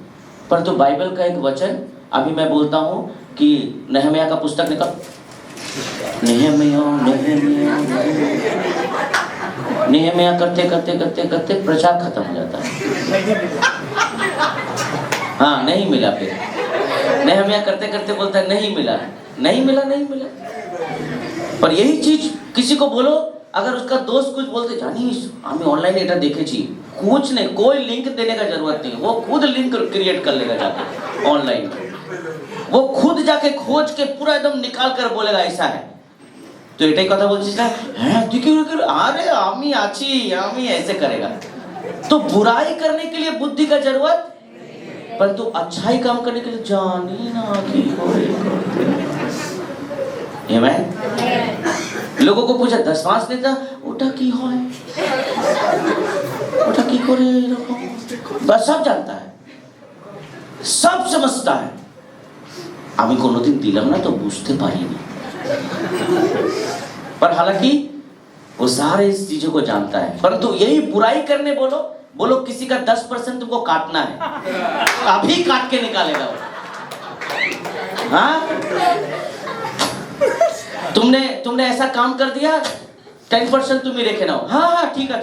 परंतु बाइबल का एक वचन अभी मैं बोलता हूँ कि नहम्याह का पुस्तक निकाल, नहम्याह करते करते करते करते प्रचार खत्म हो जाता है। हाँ नहीं मिला, फिर नहम्याह करते करते बोलता है नहीं मिला, नहीं मिला, नहीं मिला। पर यही चीज किसी को बोलो, अगर उसका दोस्त कुछ बोलते जानिस আমি অনলাইনে এটা দেখেছি, कुछ नहीं, कोई लिंक देने का जरूरत नहीं, वो खुद लिंक क्रिएट कर लेगा जाके ऑनलाइन, वो खुद जाके खोज के पूरा एकदम निकाल कर बोलेगा ऐसा है। तो এটাই কথা বলছিস না, হ্যাঁ তুই কি আরে আমি আছি, আমি ऐसे करेगा। तो बुराई करने के लिए बुद्धि का जरूरत, परंतु अच्छाई काम करने के लिए जानी ना कि आमीन। लोगों को पूछा 10 मास नेता ওটা কি হয়, ওটা কি করে এরকম, बस सब जानता है, सब समझता है। আমি কোনোদিন দিলাম না তো বুঝতে পারিনি, पर हालांकि वो सारे इस चीजों को जानता है। परंतु यही बुराई करने बोलो, बोलो किसी का 10% तुमको काटना है, अभी काट के निकालेगा वो। हाँ तुमने ऐसा काम कर दिया, 10% तुम्हें रेखे नाओ, हाँ हाँ ठीक है,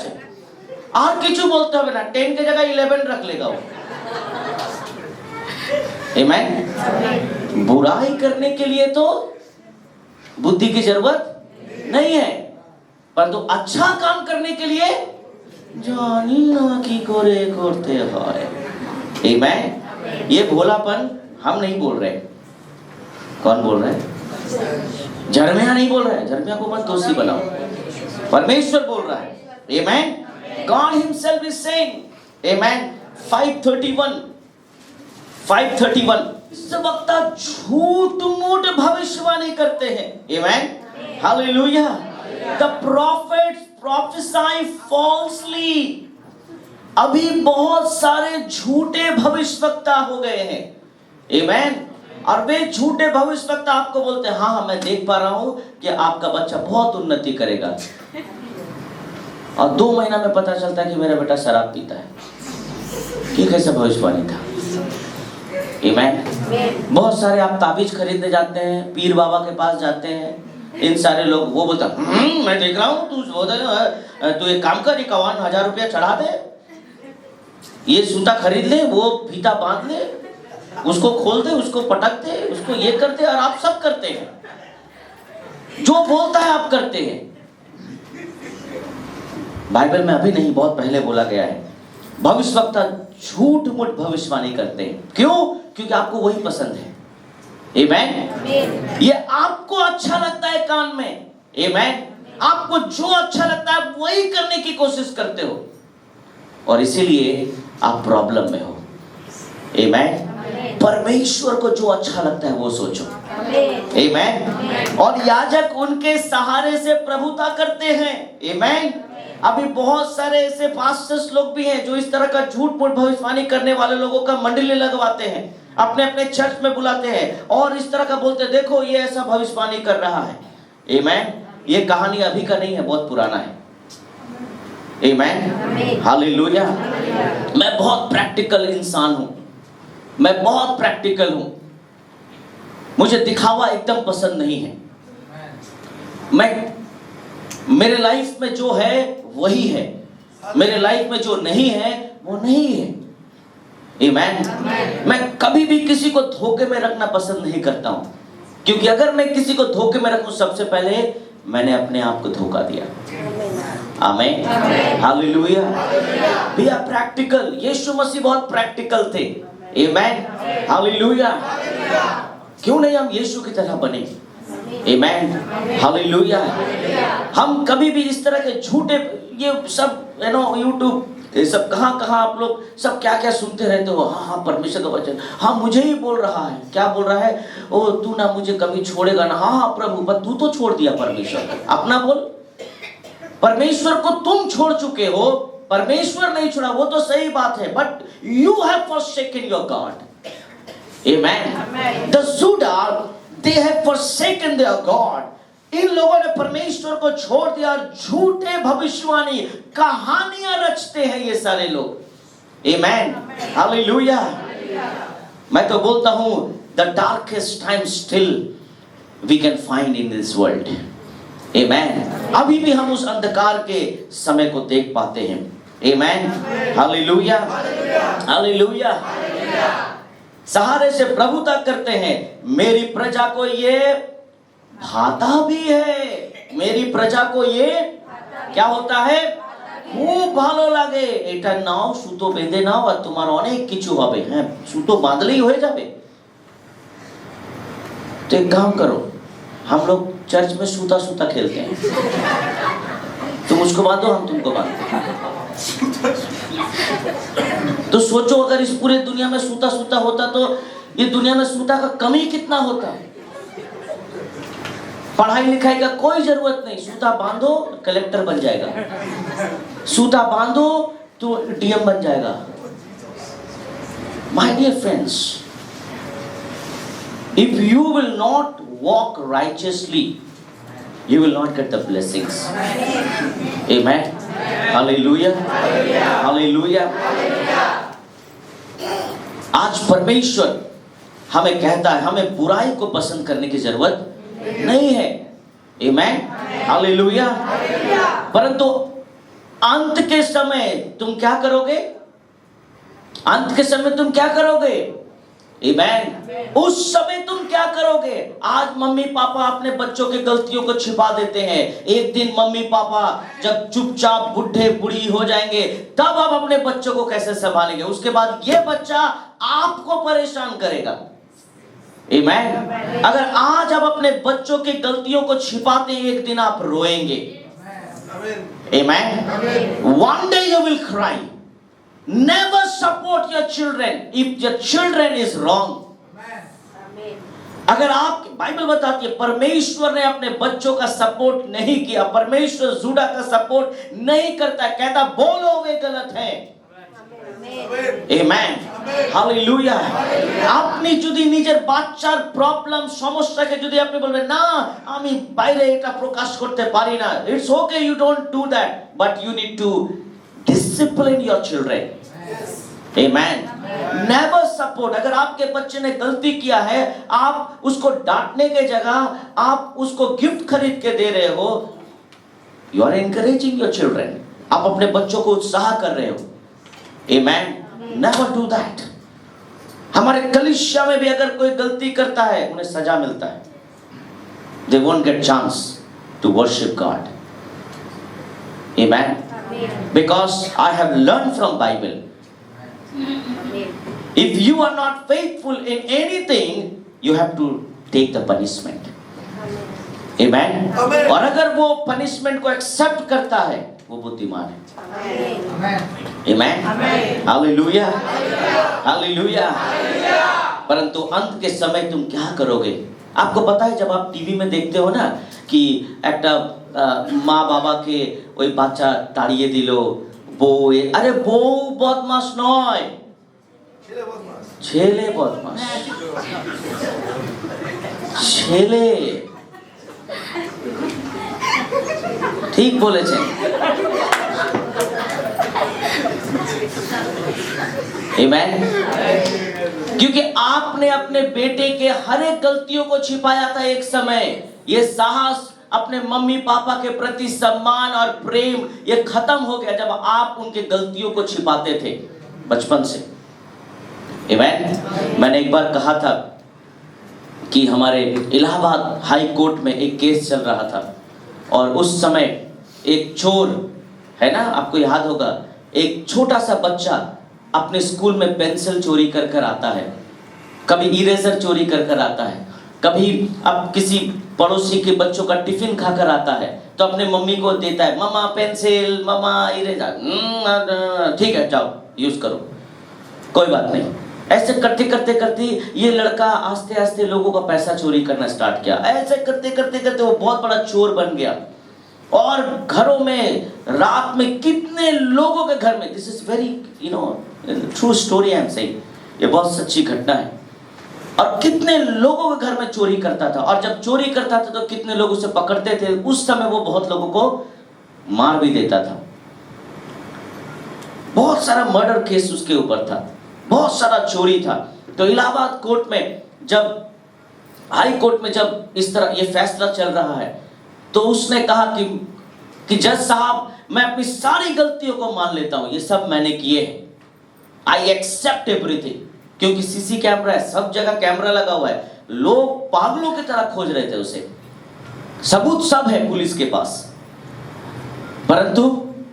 और किचु बोलते हो ना, 10 के जगह 11 रख लेगा वो, आमीन। बुराई करने के लिए तो बुद्धि की जरूरत नहीं है, परंतु अच्छा काम करने के लिए जानी ना की करे करते हैं, आमीन। ये भोलापन हम नहीं बोल रहे, कौन बोल रहे हैं? झरमिया नहीं बोल रहे हैं, झरमिया को मत दोषी बनाओ, परमेश्वर बोल रहा है, आमेन। God himself is saying, amen। 5:31 इस वक्त झूठ मूठ भविष्यवाणी करते हैं, आमेन, hallelujah. The prophets prophesy falsely। अभी बहुत सारे झूठे भविष्यवक्ता हो गए हैं, आमेन। और वे झूठे भविष्यवक्ता आपको बोलते हैं, हाँ मैं देख पा रहा हूं कि आपका बच्चा बहुत उन्नति करेगा, और 2 महीना में पता चलता है कि मेरा बेटा शराब पीता है। ये कैसा भविष्यवाणी था, आमेन। बहुत सारे आप ताबीज खरीदने जाते हैं, पीर बाबा के पास जाते हैं, इन सारे लोग वो बोलता मैं देख रहा हूँ, तू एक काम कर, 51,000 रुपया चढ़ा दे, ये सूता खरीद ले, वो फीता बांध ले, उसको खोल दे, उसको पटक दे, उसको ये कर दे, और आप सब करते हैं, जो बोलता है आप करते हैं। बाइबल में अभी नहीं, बहुत पहले बोला गया है, भविष्यवक्ता झूठ मूठ भविष्यवाणी करते हैं। क्यों? क्योंकि आपको वही पसंद है, आमेन। ये आपको अच्छा लगता है कान में, आमेन। आपको जो अच्छा लगता है वही करने की कोशिश करते हो, और इसीलिए आप प्रॉब्लम में हो, आमेन। परमेश्वर को जो अच्छा लगता है वो सोचो, आमेन। और याजक उनके सहारे से प्रभुता करते हैं, आमेन। अभी बहुत सारे ऐसे पास्टर्स लोग भी हैं जो इस तरह का झूठ मूठ भविष्यवाणी करने वाले लोगों का मंडली लगवाते हैं, अपने अपने चर्च में बुलाते हैं, और इस तरह का बोलते हैं, देखो ये ऐसा भविष्यवाणी कर रहा है, आमेन। ये कहानी अभी का नहीं है, बहुत पुराना है, आमेन, हालेलुया। मैं बहुत प्रैक्टिकल इंसान हूं, मैं बहुत प्रैक्टिकल हूं, मुझे दिखावा एकदम पसंद नहीं है। मेरे लाइफ में जो है वही है, मेरे लाइफ में जो नहीं है वो नहीं है, आमेन। मैं कभी भी किसी को धोखे में रखना पसंद नहीं करता हूं, क्योंकि अगर मैं किसी को धोखे में रखूं, सबसे पहले मैंने अपने आप को धोखा दिया, आमेन, हालेलुया। Be a practical. यीशु मसीह बहुत प्रैक्टिकल थे, आमेन, हालेलुया। क्यों नहीं हम यीशु की तरह बने, आमेन, हालेलुया। हम कभी भी इस तरह के झूठे, ये सब यूट्यूब, ये सब कहाँ आप लोग सब क्या क्या सुनते रहते हो, हाँ परमेश्वर का वचन, हाँ मुझे ही बोल रहा है, क्या बोल रहा है, ओ तू ना मुझे कभी छोड़ेगा ना, हाँ प्रभु, पर तू तो छोड़ दिया परमेश्वर, अपना बोल। परमेश्वर को तुम छोड़ चुके हो, परमेश्वर नहीं छोड़ा, वो तो सही बात है, but you have forsaken your God, amen। The Judah, they have forsaken their God। इन लोगों ने परमेश्वर को छोड़ दिया, झूठे भविष्यवाणी कहानियां रचते हैं ये सारे लोग, आमेन, हालेलुया। मैं तो बोलता हूं, the darkest time still we can find in this world, आमेन। अभी भी हम उस अंधकार के समय को देख पाते हैं, आमेन, हालेलुया, हालेलुया। सहारे से प्रभुता करते हैं। मेरी प्रजा को ये भाता भी है, मेरी प्रजा को ये क्या होता है, খুব ভালো লাগে। এটা নাও, সুতো বেঁধে নাও, আর তোমার অনেক কিছু হবে। হ্যাঁ, সুতো বাঁধলেই হয়ে যাবে? तो एक काम करो, हम लोग चर्च में सूता सूता खेलते हैं, तुम उसको बांधो, हम तुमको बांधते हैं। तो सोचो, अगर इस पूरे दुनिया में सूता सूता होता तो ये दुनिया में सूता का कमी कितना होता। पढ़ाई लिखाई का कोई जरूरत नहीं, सूता बांधो कलेक्टर बन जाएगा, सूता बांधो तो डीएम बन जाएगा। My dear friends, if you will not walk righteously, you will not get the blessings, amen, hallelujah, hallelujah। आज परमेश्वर हमें कहता है, हमें बुराई को पसंद करने की जरूरत नहीं है, आमेन, हालेलुया। परंतु अंत के समय तुम क्या करोगे, अंत के समय तुम क्या करोगे, आमेन। उस समय तुम क्या करोगे। आज मम्मी पापा अपने बच्चों की गलतियों को छिपा देते हैं, एक दिन मम्मी पापा जब चुपचाप बुढ़े बुढ़ी हो जाएंगे, तब आप अपने बच्चों को कैसे संभालेंगे। उसके बाद ये बच्चा आपको परेशान करेगा, आमेन। अगर आज आप अपने बच्चों की गलतियों को छिपाते हैं, एक दिन आप रोएंगे, Amen. One day you will cry. Never support your children if your children is wrong. अगर आप, बाइबल बताती है परमेश्वर ने अपने बच्चों का सपोर्ट नहीं किया, परमेश्वर जुड़ा का सपोर्ट नहीं करता, कहता बोलो वे गलत है। Amen. Hallelujah. আপনি যদি নিজের বাচ্চার প্রবলেম সমস্যাকে যদি আপনি বলবেন না আমি বাইরে এটা প্রকাশ করতে পারি না, it's okay, you don't do that, but you need to discipline your children. Amen. Never support. अगर आपके बच्चे ने गलती किया है, आप उसको डांटने के जगह आप उसको गिफ्ट खरीद के दे रहे हो, you are encouraging your children. आप अपने बच्चों को उत्साह कर रहे हो। Amen. Never do that. हमारे कलीसिया में भी अगर कोई गलती करता है उन्हें सजा मिलता है। They won't get chance to worship God. Amen. Because I have learned from Bible. If you are not faithful in anything, you have to take the punishment. Amen. और अगर वो punishment को accept करता है, वो बुद्धिमान है। Amen. Hallelujah. Hallelujah. परंतु अंत के समय तुम क्या करोगे? आपको पता है जब आप टीवी में देखते हो ना कि একটা মা বাবাকে ওই বাচ্চা তাড়িয়ে দিল, বউ, আরে বউ বদমাশ নয়, ছেলে বদমাশ, ছেলে, ঠিক বলেছেন। Amen. क्योंकि आपने अपने बेटे के हर एक गलतियों को छिपाया था एक समय, ये साहस अपने मम्मी पापा के प्रति सम्मान और प्रेम ये खत्म हो गया जब आप उनके गलतियों को छिपाते थे बचपन से। Amen. मैंने एक बार कहा था कि हमारे इलाहाबाद हाई कोर्ट में एक केस चल रहा था और उस समय एक चोर है ना, आपको याद होगा, एक छोटा सा बच्चा अपने स्कूल में पेंसिल चोरी कर कर आता है, कभी इरेजर चोरी कर कर आता है, कभी अब किसी पड़ोसी के बच्चों का टिफिन खाकर आता है तो अपने मम्मी को देता है, मम्मा पेंसिल, मम्मा इरेजर, ठीक है जाओ यूज करो, कोई बात नहीं। ऐसे करते करते करते ये लड़का आस्ते आस्ते लोगों का पैसा चोरी करना स्टार्ट किया। ऐसे करते करते करते वो बहुत बड़ा चोर बन गया और घरों में रात में कितने लोगों के घर में, this is very true story I am saying, ये बहुत सच्ची घटना है, और कितने लोगों के घर में चोरी करता था और जब चोरी करता था तो कितने लोग उसे पकड़ते थे। उस समय वो बहुत लोगों को मार भी देता था, बहुत सारा मर्डर केस उसके ऊपर था, बहुत सारा चोरी था। तो इलाहाबाद कोर्ट में जब हाई कोर्ट में जब इस तरह ये फैसला चल रहा है तो उसने कहा कि जज साहब मैं अपनी सारी गलतियों को मान लेता हूं, ये सब मैंने किए हैं, आई एक्सेप्ट एवरीथिंग। क्योंकि सीसी कैमरा है, सब जगह कैमरा लगा हुआ है, लोग पागलों की तरह खोज रहे थे उसे, सबूत सब है पुलिस के पास। परंतु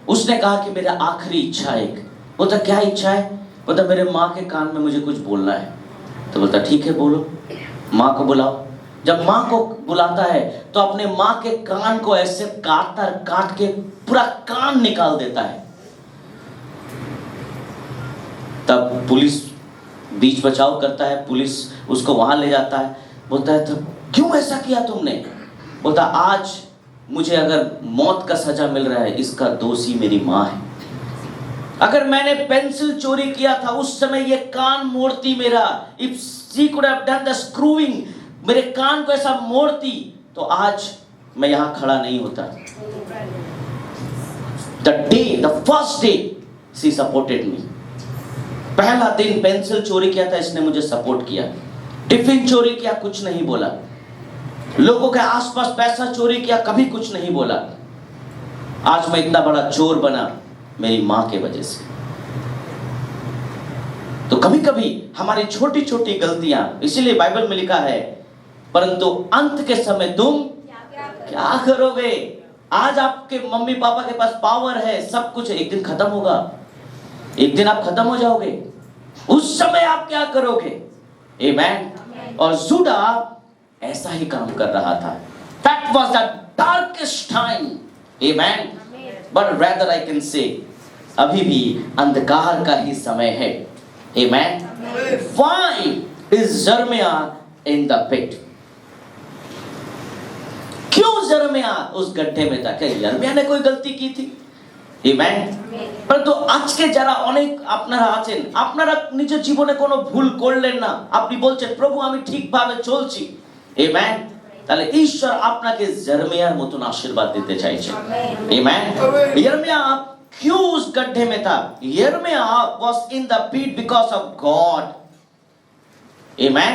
उसने कहा कि मेरा आखिरी इच्छा एक, बोलता क्या इच्छा है? बोलता मेरे माँ के कान में मुझे कुछ बोलना है। तो बोलता ठीक है बोलो, माँ को बुलाओ। जब माँ को बुलाता है तो अपने माँ के कान को ऐसे काट के पूरा कान निकाल देता है। तब पुलिस बीच बचाव करता है, पुलिस उसको वहां ले जाता है। बोलता है तब क्यों ऐसा किया तुमने? बोलता आज मुझे अगर मौत का सजा मिल रहा है इसका दोषी मेरी माँ है। अगर मैंने पेंसिल चोरी किया था उस समय ये कान मोड़ती मेरा, if she could have done the screwing, मेरे कान को ऐसा मोड़ती तो आज मैं यहां खड़ा नहीं होता। The first day she supported me, पहला दिन पेंसिल चोरी किया था इसने मुझे सपोर्ट किया, टिफिन चोरी किया कुछ नहीं बोला, लोगों के आसपास पैसा चोरी किया कभी कुछ नहीं बोला। आज मैं इतना बड़ा चोर बना मेरी मां के वजह से। तो कभी कभी हमारी छोटी छोटी गलतियां, इसीलिए बाइबल में लिखा है परंतु अंत के समय तुम क्या करोगे? आज आपके मम्मी पापा के पास पावर है, सब कुछ, एक दिन खत्म होगा, एक दिन आप खत्म हो जाओगे, उस समय आप क्या करोगे? आमेन। और जुड़ा ऐसा ही काम कर रहा था। That was the darkest time. Amen. but rather I can say अभी भी अंधकार का ही समय है। Amen. Why is Jeremiah in the pit? क्यों जरमिया उस गड्ढे में था? क्या यिर्मयाह ने कोई गलती की थी? Amen. परंतु আজকে যারা অনেক আপনারা আছেন, আপনারা নিজের জীবনে কোনো ভুল করলেন না, আপনি বলছেন প্রভু আমি ঠিকভাবে চলছি। Amen. তাহলে ঈশ্বর আপনাকে जरमियाর মতন আশীর্বাদ দিতে চাইছেন। Amen. यिर्मयाह क्यों उस गड्ढे में था? यिर्मयाह was in the pit because of God. Amen.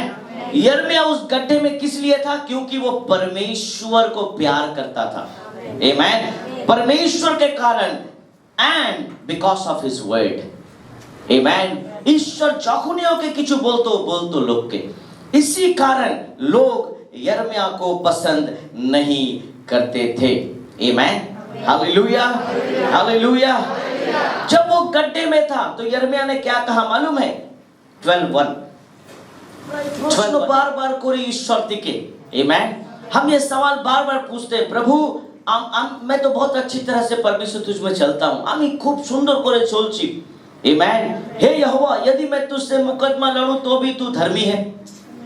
यिर्मयाह उस गड्ढे में किस लिए था? क्योंकि वो परमेश्वर को प्यार करता था। Amen. परमेश्वर के कारण and because of his word. Amen. ईश्वर যখনই ওকে কিছু বলতো লোককে, इसी कारण लोग यिर्मयाह को पसंद नहीं करते थे। Amen. Hallelujah, hallelujah. जब वो गड्ढे में था तो यिर्मयाह ने क्या कहा मालूम है? 12:1 प्रश्न बार-बार कोई ईश्वर दिखे। Amen. हम ये सवाल बार-बार पूछते हैं, प्रभु मैं तो बहुत अच्छी तरह से परमेश्वर तुझ में चलता हूँ, আমি খুব সুন্দর করে চলছি। Amen. हे यहोवा, यदि मैं तुझसे मुकदमा लड़ूं तो भी तू धर्मी है,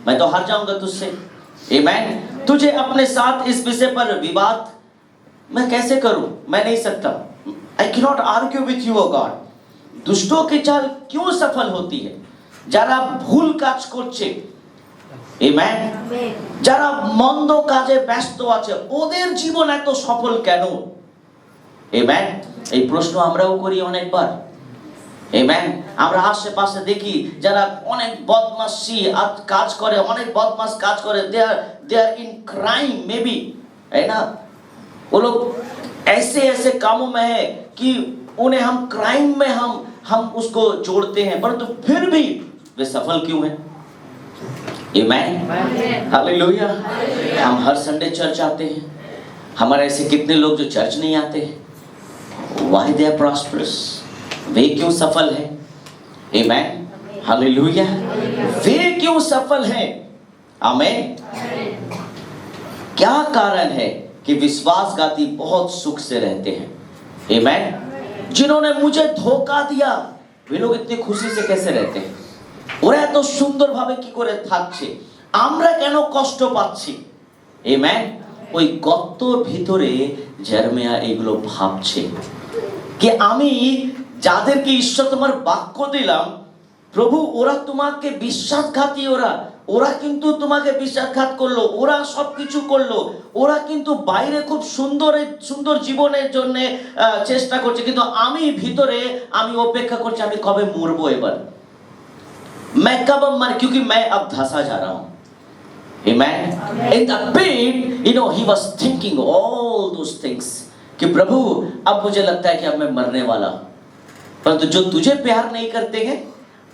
मैं तो हार जाऊंगा तुझसे। Amen. तुझे अपने साथ इस विषय पर विवाद मैं कैसे करूं? मैं नहीं सकता। I cannot argue with you, O God. दुष्टों की चाल क्यों सफल होती है? যারা ভুল কাজ করছে, Amen, যারা মন্দ কাজে ব্যস্ত আছে, ওদের জীবন এত সফল কেন? Amen. এই প্রশ্ন আমরাও করি অনেকবার। Amen. আমরা আশেপাশে দেখি যারা অনেক বদমাশি কাজ করে, অনেক বদমাশ কাজ করে, they are in crime maybe, है ना? वो लोग ऐसे कामों में है कि उन्हें हम क्राइम में हम उसको जोड़ते हैं, परंतु फिर भी वे सफल क्यों हैं? Amen. हालेलुया। हम हर संडे चर्च आते हैं, हमारे ऐसे कितने लोग जो चर्च नहीं आते हैं? Why they are prosperous? वे क्यों सफल हैं? Amen. हालेलुया। वे क्यों सफल हैं? आमीन। क्या कारण है कि विश्वासघाती बहुत सुख से रहते हैं? Amen. जिन्होंने मुझे धोखा दिया, वे लोग इतनी खुशी से कैसे रहते हैं? ওরা এত সুন্দরভাবে কি করে থাকছে, আমরা কেন কষ্ট পাচ্ছি? Amen. ওই গর্তর ভিতরে যির্ময়াহ এগুলো ভাবছে कि আমি যাদেরকে ঈশ্বর তোমার বাক্য দিলাম, প্রভু ওরা তোমাকে বিশ্বাসঘাতী, ওরা কিন্তু তোমাকে বিশ্বাসঘাত করলো, ওরা সবকিছু করলো, ওরা কিন্তু বাইরে খুব সুন্দর জীবনের জন্য চেষ্টা করছে, কিন্তু আমি ভিতরে আমি অপেক্ষা করছি আমি কবে মরবো এবার, मैं कब मर, क्योंकि मैं अब धंसा जा रहा हूं। Amen. In the pit, he was thinking all those things कि प्रभु अब मुझे लगता है कि अब मैं मरने वाला हूं, परंतु जो तुझे प्यार नहीं करते हैं,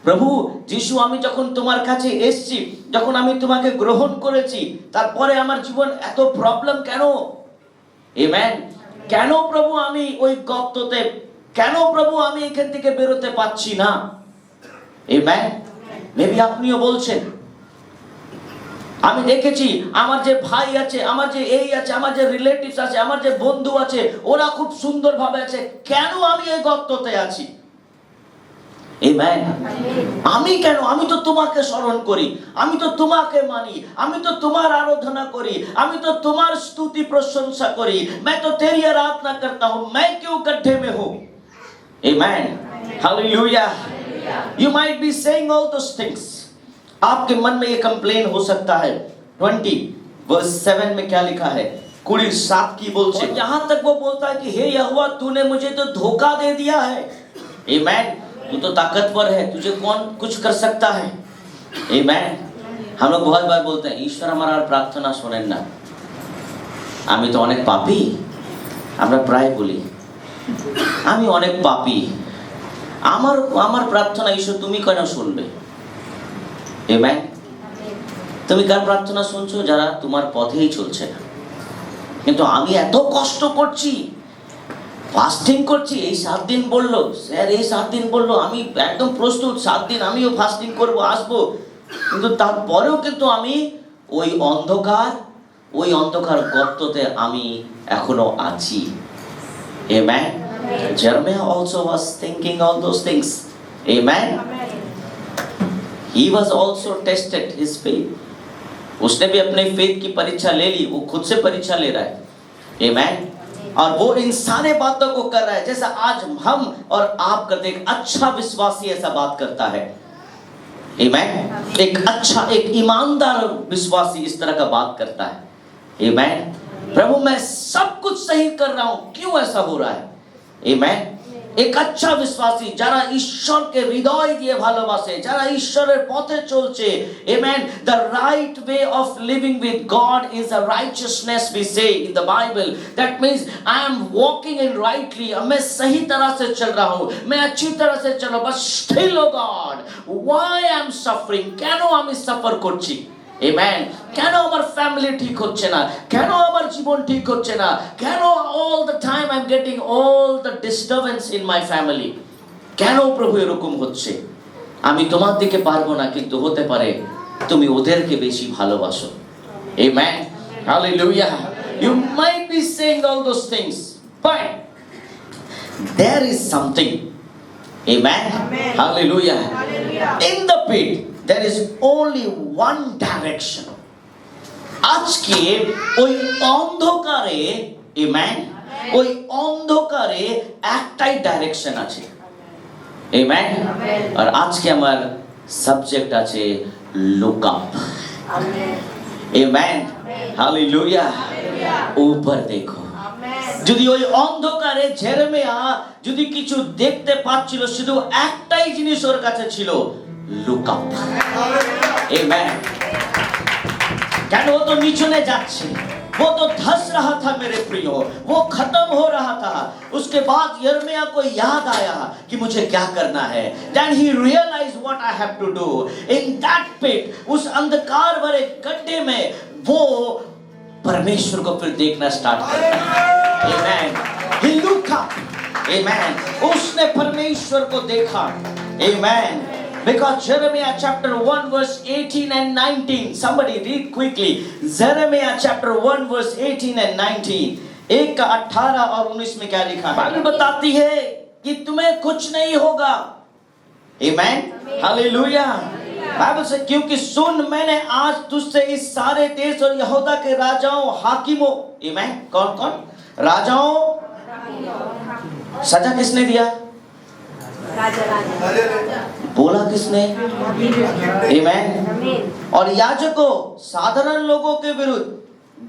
প্রভু যিশু আমি যখন তোমার কাছে এসেছি, যখন আমি তোমাকে গ্রহণ করেছি, তারপরে আমার জীবন এত প্রবলেম কেন? Amen. কেন প্রভু আমি ওই গর্ততে, কেন প্রভু আমি এখান থেকে বেরোতে পাচ্ছি না? Amen. মেবি আপনিও বলছেন, আমি দেখেছি আমার যে ভাই আছে, আমার যে এই আছে, আমার যে রিলেটিভস আছে, আমার যে বন্ধু আছে, ওরা খুব সুন্দরভাবে আছে, কেন আমি এই গর্ততে আছি? Amen. আমি কেন? আমি তো তোমাকে স্মরণ করি, আমি তো তোমাকে মানি, আমি তো তোমার আরাধনা করি, আমি তো তোমার स्तुति प्रशंसा करी, मैं तो तेरी आराधना करता हूं, मैं क्यों गड्ढे में हूं? Amen. Hallelujah. You might be saying all those things. आपके मन में ये कंप्लेन हो सकता है। 20 verse 7 में क्या लिखा है? 27 की बोलছে, यहां तक वो बोलता है कि हे यहोवा तूने मुझे तो धोखा दे दिया है। Amen. तू तो ताकतवर है, तुझे कौन कुछ कर सकता है? Amen. हम लोग बहुत बार बोलते हैं ईश्वर हमारा प्रार्थना শোনেন না, আমি তো অনেক পাপী, আমরা প্রায় বলি আমি অনেক পাপী, আমার প্রার্থনা ঈশ্বর তুমি কেন শুনবে? Amen. তুমি কার প্রার্থনা শুনছো? যারা তোমার পথেই চলছে না, কিন্তু আমি এত কষ্ট করছি, ফাস্টিং করছি, এই 7 দিন বললো স্যার, এই 7 দিন বললো, আমি একদম প্রস্তুত, 7 দিন আমিও ফাস্টিং করব, আসবো, কিন্তু তারপরেও কিন্তু আমি ওই অন্ধকার গর্ততে আমি এখনো আছি। Amen. Jeremiah also was thinking all those things. Amen. He was also tested his faith. उसने भी अपने फेथ की परीक्षा ले ली, वो खुद से परीक्षा ले रहा है। Amen. और वो इन सारे बातों को कर रहा है जैसा आज हम और आप करते। एक अच्छा विश्वासी ऐसा बात करता है। Amen. एक अच्छा, एक ईमानदार विश्वासी इस तरह का बात करता है। Amen. प्रभु मैं सब कुछ सही कर रहा हूं, क्यों ऐसा हो रहा है? Amen. एक अच्छा विश्वासी যারা ঈশ্বরকে হৃদয় দিয়ে ভালোবাসে, যারা ঈশ্বরের পথে চলছে, amen, the right way of living with God is a righteousness we say in the Bible. That means I am walking in rightly. मैं सही तरह से चल रहा हूं, मैं अच्छी तरह से चल रहा हूं, but still oh God, why I am suffering? কেন আমি সাফার করছি? Amen. কেন আমার ফ্যামিলি ঠিক হচ্ছে না? কেন আমার জীবন ঠিক হচ্ছে না? কেন all the time I'm getting all the disturbance in my family? কেন প্রভু এরকম হচ্ছে? আমি তোমার দিকে পারবো না, কিন্তু হতে পারে তুমি ওদেরকে বেশি ভালোবাসো। Amen. Hallelujah. You might be saying all those things, but there is something. Amen. Hallelujah. In the pit there is only one direction. আজকে ওই অন্ধকারে, amen, ওই অন্ধকারে একটাই ডাইরেকশন আছে। amen. আর আজকে আমার সাবজেক্ট আছে look up. amen. hallelujah. উপর দেখো। যদি ওই অন্ধকারে জেরেমিয়া যদি কিছু দেখতে পাচ্ছিল, শুধু একটাই জিনিস ওর কাছে ছিল, look up. amen. কেন ও তো নিচনে যাচ্ছে, वो तो धस रहा था मेरे प्रियो, वो खत्म हो रहा था। उसके बाद यिर्मयाह को याद आया कि मुझे क्या करना है। Then he realized what I have to do. In that pit, उस अंधकार भरे गड्ढे में वो परमेश्वर को फिर देखना स्टार्ट करता है। Amen. He looked up. Amen. उसने परमेश्वर को देखा। Amen. Because Jeremiah chapter 1 verse 18 and 19. Somebody read quickly. Jeremiah chapter 1 verse 18 and 19. 1 का 18 और 19 में क्या लिखा है? बाइबल बताती है कि तुम्हें कुछ नहीं होगा। Amen. Hallelujah. बाइबल से, क्योंकि सुन मैंने आज तुझसे इस सारे देश और यहूदा के राजाओं, हाकिमों, Amen, कौन कौन राजाओं, सजा किसने दिया? बोला किसने? Amen. और याजकों, साधारण लोगों के विरुद्ध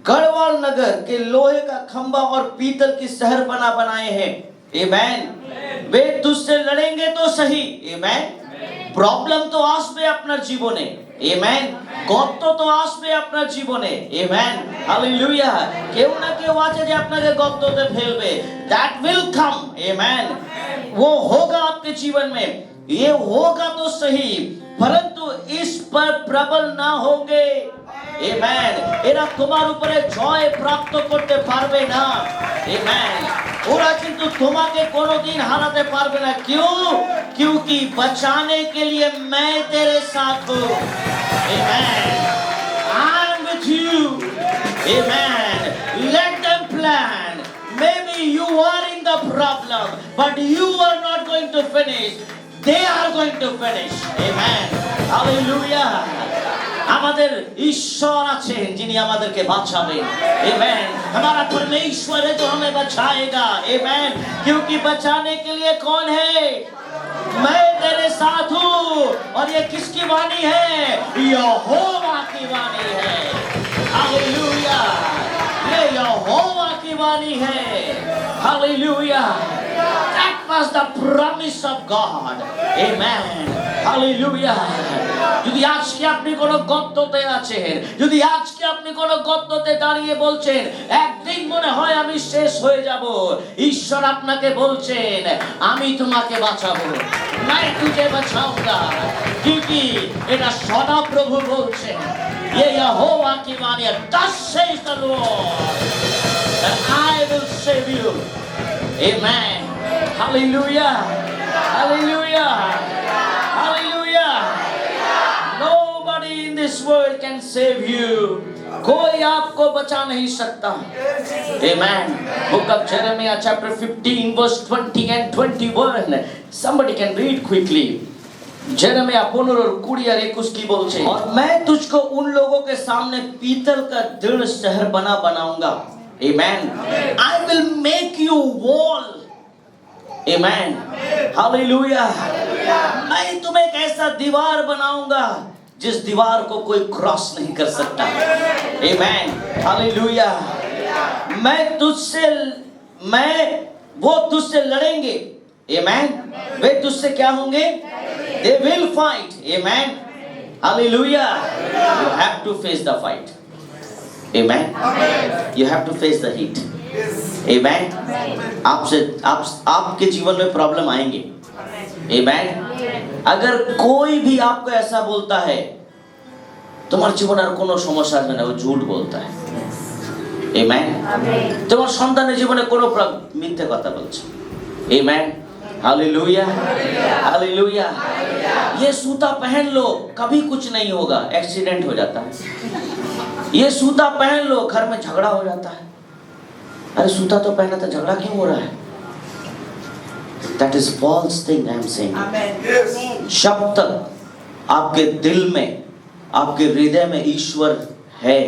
गढ़वाल नगर के लोहे का खंबा और पीतल की शहरपनाह बनाए हैं। Amen. वे तुझसे लड़ेंगे तो सही। Amen. প্রবলেম তো আসবে আপনার জীবনে। Amen. গর্ত তো আসবে আপনার জীবনে। Amen. Hallelujah. কেউ না কেউ আছে যে আপনাকে গর্ততে ফেলবে। That will come. Amen. वो होगा आपके जीवन में, ये होगा तो सही, परंतु इस पर प्रबल ना होंगे। Amen. এরা তোমার উপরে জয় প্রাপ্ত করতে পারবে না। Amen. ওরা কিন্তু তোমাকে কোনোদিন হারাতে পারবে না। क्यों? क्योंकि बचाने के लिए मैं तेरे साथ हूँ। Amen. I am with you. Amen. Let them plan. Maybe you are in the problem, but you are not going to finish. They are going to finish. Amen. Hallelujah. আমাদের ঈশ্বর আছেন যিনি আমাদেরকে বাঁচাবেন। Amen. हमारा परमेश्वर है जो हमें बचाएगा। Amen. क्योंकि बचाने के लिए कौन है? मैं तेरे साथ हूँ। और ये किसकी वाणी है? यहोवा की वाणी है। हालेलुया। ये यहोवा की वाणी है। Hallelujah. That was the promise of God. Amen. Hallelujah. যদি আজকে আপনি কোনো গর্ততে আছেন, যদি আজকে আপনি কোনো গর্ততে দাঁড়িয়ে বলছেন একদিন মনে হয় আমি শেষ হয়ে যাব, ঈশ্বর আপনাকে বলছেন আমি তোমাকে বাঁচাবো। मैं तुझे बचाऊंगा। क्योंकि এটা সদা প্রভু বলছেন, ये यहोवा की वाणी है। Thus says the Lord, that I will save you. Amen. Hallelujah. Hallelujah. Hallelujah. Nobody in this world can save you. कोई आपको बचा नहीं सकता। Amen. Book of Jeremiah chapter 15 verse 20 and 21. Somebody can read quickly. Jeremiah 15:20 की बोलছে, और मैं तुझको उन लोगों के सामने पीतल का दृढ़ शहर बनाऊंगा। Amen. I will make you wall. Amen. Hallelujah. मैं तुम्हें एक ऐसा दीवार बनाऊंगा जिस दीवार को कोई क्रॉस नहीं कर सकता। Amen. Hallelujah. वो तुझसे लड़ेंगे। Amen. वे तुझसे क्या होंगे? They will fight. Amen. Hallelujah. You have to face the fight. Amen. You have to face the heat. Amen. आपके जीवन में प्रॉब्लम आएंगे। Amen. अगर कोई भी आपको ऐसा बोलता है তোমার জীবনে আর কোনো সমস্যা আসবে না, ও ঝুট বলতা है। Amen. তোমার সন্তানের জীবনে কোনো মিথ্যে কথা বলছে। Amen. Hallelujah, hallelujah. ये सूता पहन लो, कभी कुछ नहीं होगा, एक्सीडेंट हो जाता है। ये सूता पहन लो, घर में झगड़ा हो जाता है। अरे सूता तो पहना था, झगड़ा क्यों हो रहा है? That is false thing I am saying. जब तक आपके दिल में, आपके हृदय में ईश्वर है,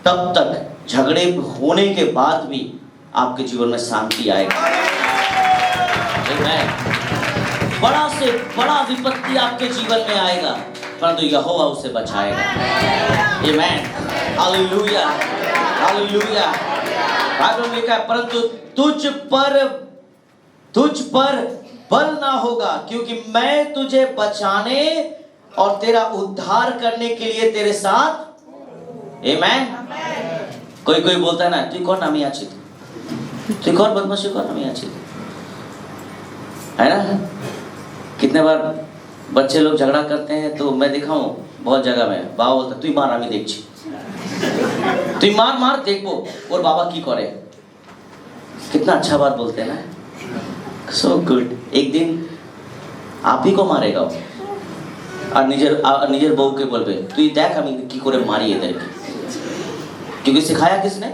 तब तक झगड़े होने के बाद भी आपके जीवन में शांति आएगी। बड़ा से बड़ा विपत्ति आपके जीवन में आएगा, परंतु यहोवा उसे बचाएगा। आमीन। Hallelujah, hallelujah. बाइबल में लिखा है, परंतु तुझ पर बल ना होगा, क्योंकि मैं तुझे बचाने और तेरा उद्धार करने के लिए तेरे साथ। आमीन। कोई बोलता है ना, तू कौन नामी आछी, तू कौन बदमाशी कौन नामी आछी, है ना? कितने बार बच्चे लोग झगड़ा करते हैं तो मैं देखा हूँ बहुत जगह में, बाबा बोलता तू मार আমি দেখছি, तू मार देखो और बाबा की करे। कितना अच्छा बात बोलते हैं ना, सो गुड। एक दिन आप ही को मारेगा वो, और निजर बहू के बोलबे তুই देख আমি की करे मारी এদেরকে, क्योंकि सिखाया किसने?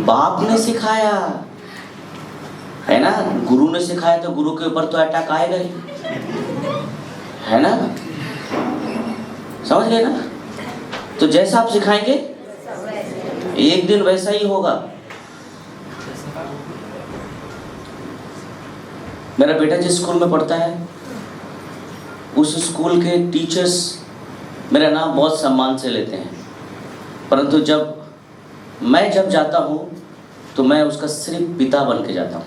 बाप ने सिखाया, है ना? गुरु ने सिखाया तो गुरु के ऊपर तो अटैक आएगा ही, है ना? समझ गए ना? तो जैसा आप सिखाएंगे एक दिन वैसा ही होगा। मेरा बेटा जिस स्कूल में पढ़ता है, उस स्कूल के टीचर्स मेरा नाम बहुत सम्मान से लेते हैं, परंतु जब मैं जाता हूँ तो मैं उसका सिर्फ पिता बन के जाता हूँ।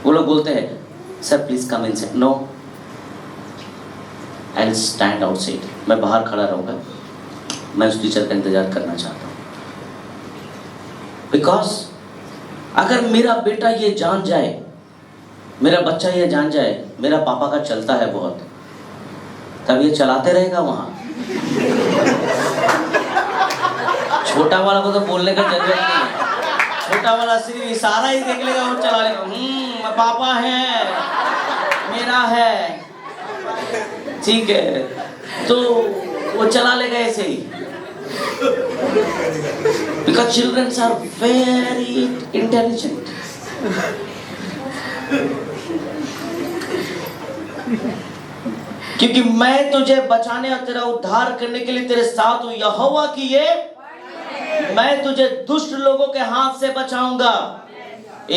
वो लोग बोलते हैं sir please come in say, no I will stand outside, मैं बाहर खड़ा रहूँगा, मैं उस टीचर का इंतजार करना चाहता हूँ। बिकॉज अगर मेरा बेटा ये जान जाए, मेरा बच्चा ये जान जाए मेरा पापा का चलता है बहुत, तब ये चलाते रहेगा वहाँ। छोटा वाला को तो बोलने का जरूरत नहीं है, छोटा वाला सिर्फ इशारा ही देख लेगा और चला लेगा। पापा है, मेरा है, ठीक है, तो वो चला लेगा ऐसे ही। Because children are very intelligent. क्योंकि मैं तुझे बचाने और तेरा उद्धार करने के लिए तेरे साथ हूँ, यहोवा की ये, मैं तुझे दुष्ट लोगों के हाथ से बचाऊंगा।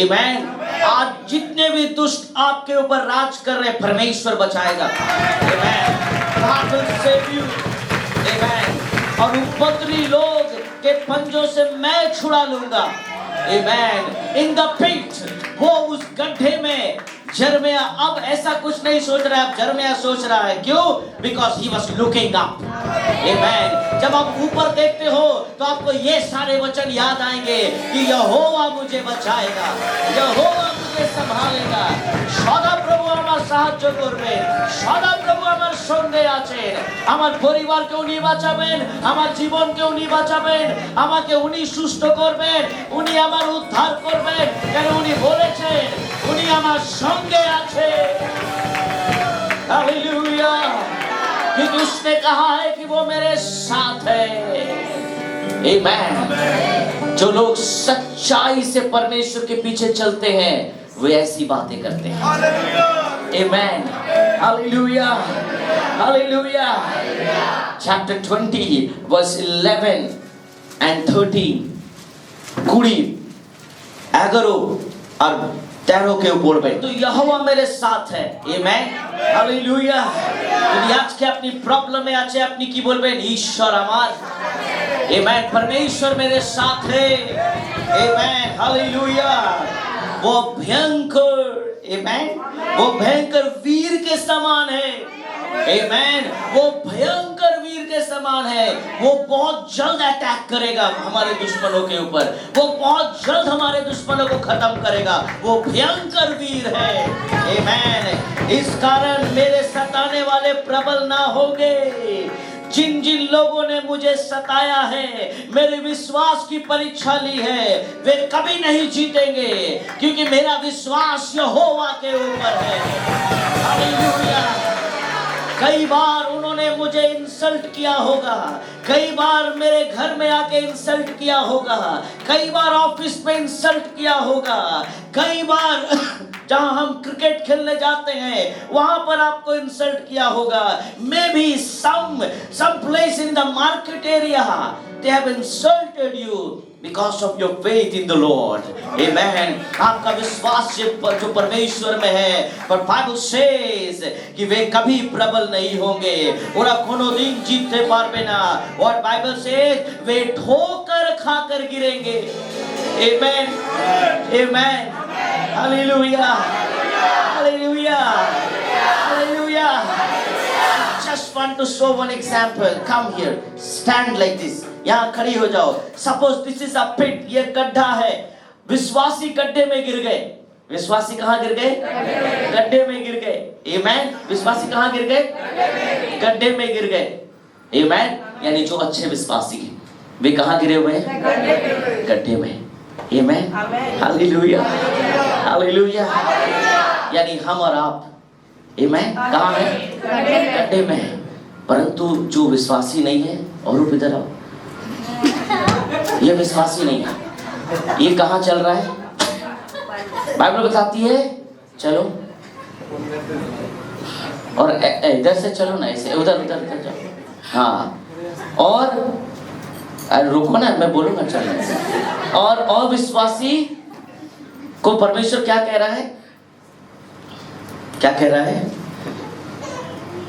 आमीन। आज जितने भी दुष्ट आपके ऊपर राज कर रहे, परमेश्वर बचाएगा। आमीन। God will save you। आमीन। और उपद्रवी लोग के पंजों से मैं छुड़ा लूंगा। आमीन। In the pit, वो उस गड्ढे में जर्मिया अब ऐसा कुछ नहीं सोच रहा है, अब जर्मिया सोच रहा है, क्यों? Because he was looking up। Amen। जब आप ऊपर देखते हो तो आपको ये सारे वचन याद आएंगे कि यहोवा मुझे बचाएगा, यहोवा मुझे संभालेगा, सदा प्रभु আমার সাহায্য করবে, সদা প্রভু আমার সঙ্গে আছেন, আমার পরিবারকে উনি বাঁচাবেন, আমার জীবনকে উনি বাঁচাবেন, আমাকে উনি সুস্থ করবেন, উনি আমার উদ্ধার করবেন, কেন উনি বলেছেন উনি আমার সঙ্গে আছে। হালেলুয়া। क्योंकि उसने कहा है कि वो मेरे साथ है। आमेन। जो लोग सच्चाई से परमेश्वर के पीछे चलते हैं वे ऐसी बातें करते हैं। आमेन। हालेलुया, हालेलुया। Chapter 20 verse 11 and 13 कुड़ी 11 और 13 के ऊपर पे तो यहोवा मेरे साथ है। आमेन, हालेलुया। যদি আজকে আপনি প্রবলেমে আছে আপনি কি বলবেন? ঈশ্বর আমার। आमेन, परमेश्वर मेरे साथ है। आमेन, हालेलुया। वो भयंकर, आमेन, वो भयंकर वीर के समान है। आमेन, वो भयंकर वीर के समान है। वो बहुत जल्द अटैक करेगा हमारे दुश्मनों के ऊपर। वो बहुत जल्द हमारे दुश्मनों को खत्म करेगा। वो भयंकर वीर है। आमेन। इस कारण मेरे सताने वाले प्रबल ना होंगे। जिन जिन लोगों ने मुझे सताया है, मेरे विश्वास की परीक्षा ली है, वे कभी नहीं जीतेंगे क्योंकि मेरा विश्वास यहोवा के ऊपर है। हालेलुया। कई बार उन्होंने मुझे इंसल्ट किया होगा, कई बार मेरे घर में आके इंसल्ट किया होगा, कई बार ऑफिस में इंसल्ट किया होगा, कई बार जहां हम क्रिकेट खेलने जाते हैं वहां पर आपको इंसल्ट किया होगा। May be some place in the market area they have insulted you because of your faith in the Lord. Amen. आपका विश्वास जो परमेश्वर में है, पर Bible says कि वे कभी प्रबल नहीं होंगे, ওরা কোনোদিন जीतते पारবে না। और Bible says वे ठोकर खाकर गिरेंगे। Amen. Amen. Hallelujah. Hallelujah. Hallelujah. Just want to show one example. Come here. Stand like this. यहाँ खड़ी हो जाओ। Suppose this is a pit. ये गड्ढा है। विश्वासी गड्ढे में गिर गए। विश्वासी कहाँ गिर गए? गड्ढे में गिर गए। Amen. विश्वासी कहाँ गिर गए? गड्ढे में गिर गए। Amen. यानी जो अच्छे विश्वासी हैं वे कहाँ गिरे हुए हैं? गड्ढे में। Amen. Hallelujah. Hallelujah. यानी हम और आप Amen. कहाँ है? गड्ढे में है। परंतु जो विश्वासी नहीं है, और इधर आओ, ये विश्वासी नहीं है, ये कहाँ चल रहा है? बाइबल बताती है चलो, और इधर से चलो ना, ऐसे उधर उधर उधर जाओ। हाँ, और अरे रुको ना, मैं बोलूंगा चलो। और विश्वासी को परमेश्वर क्या कह रहा है? क्या कह रहा है?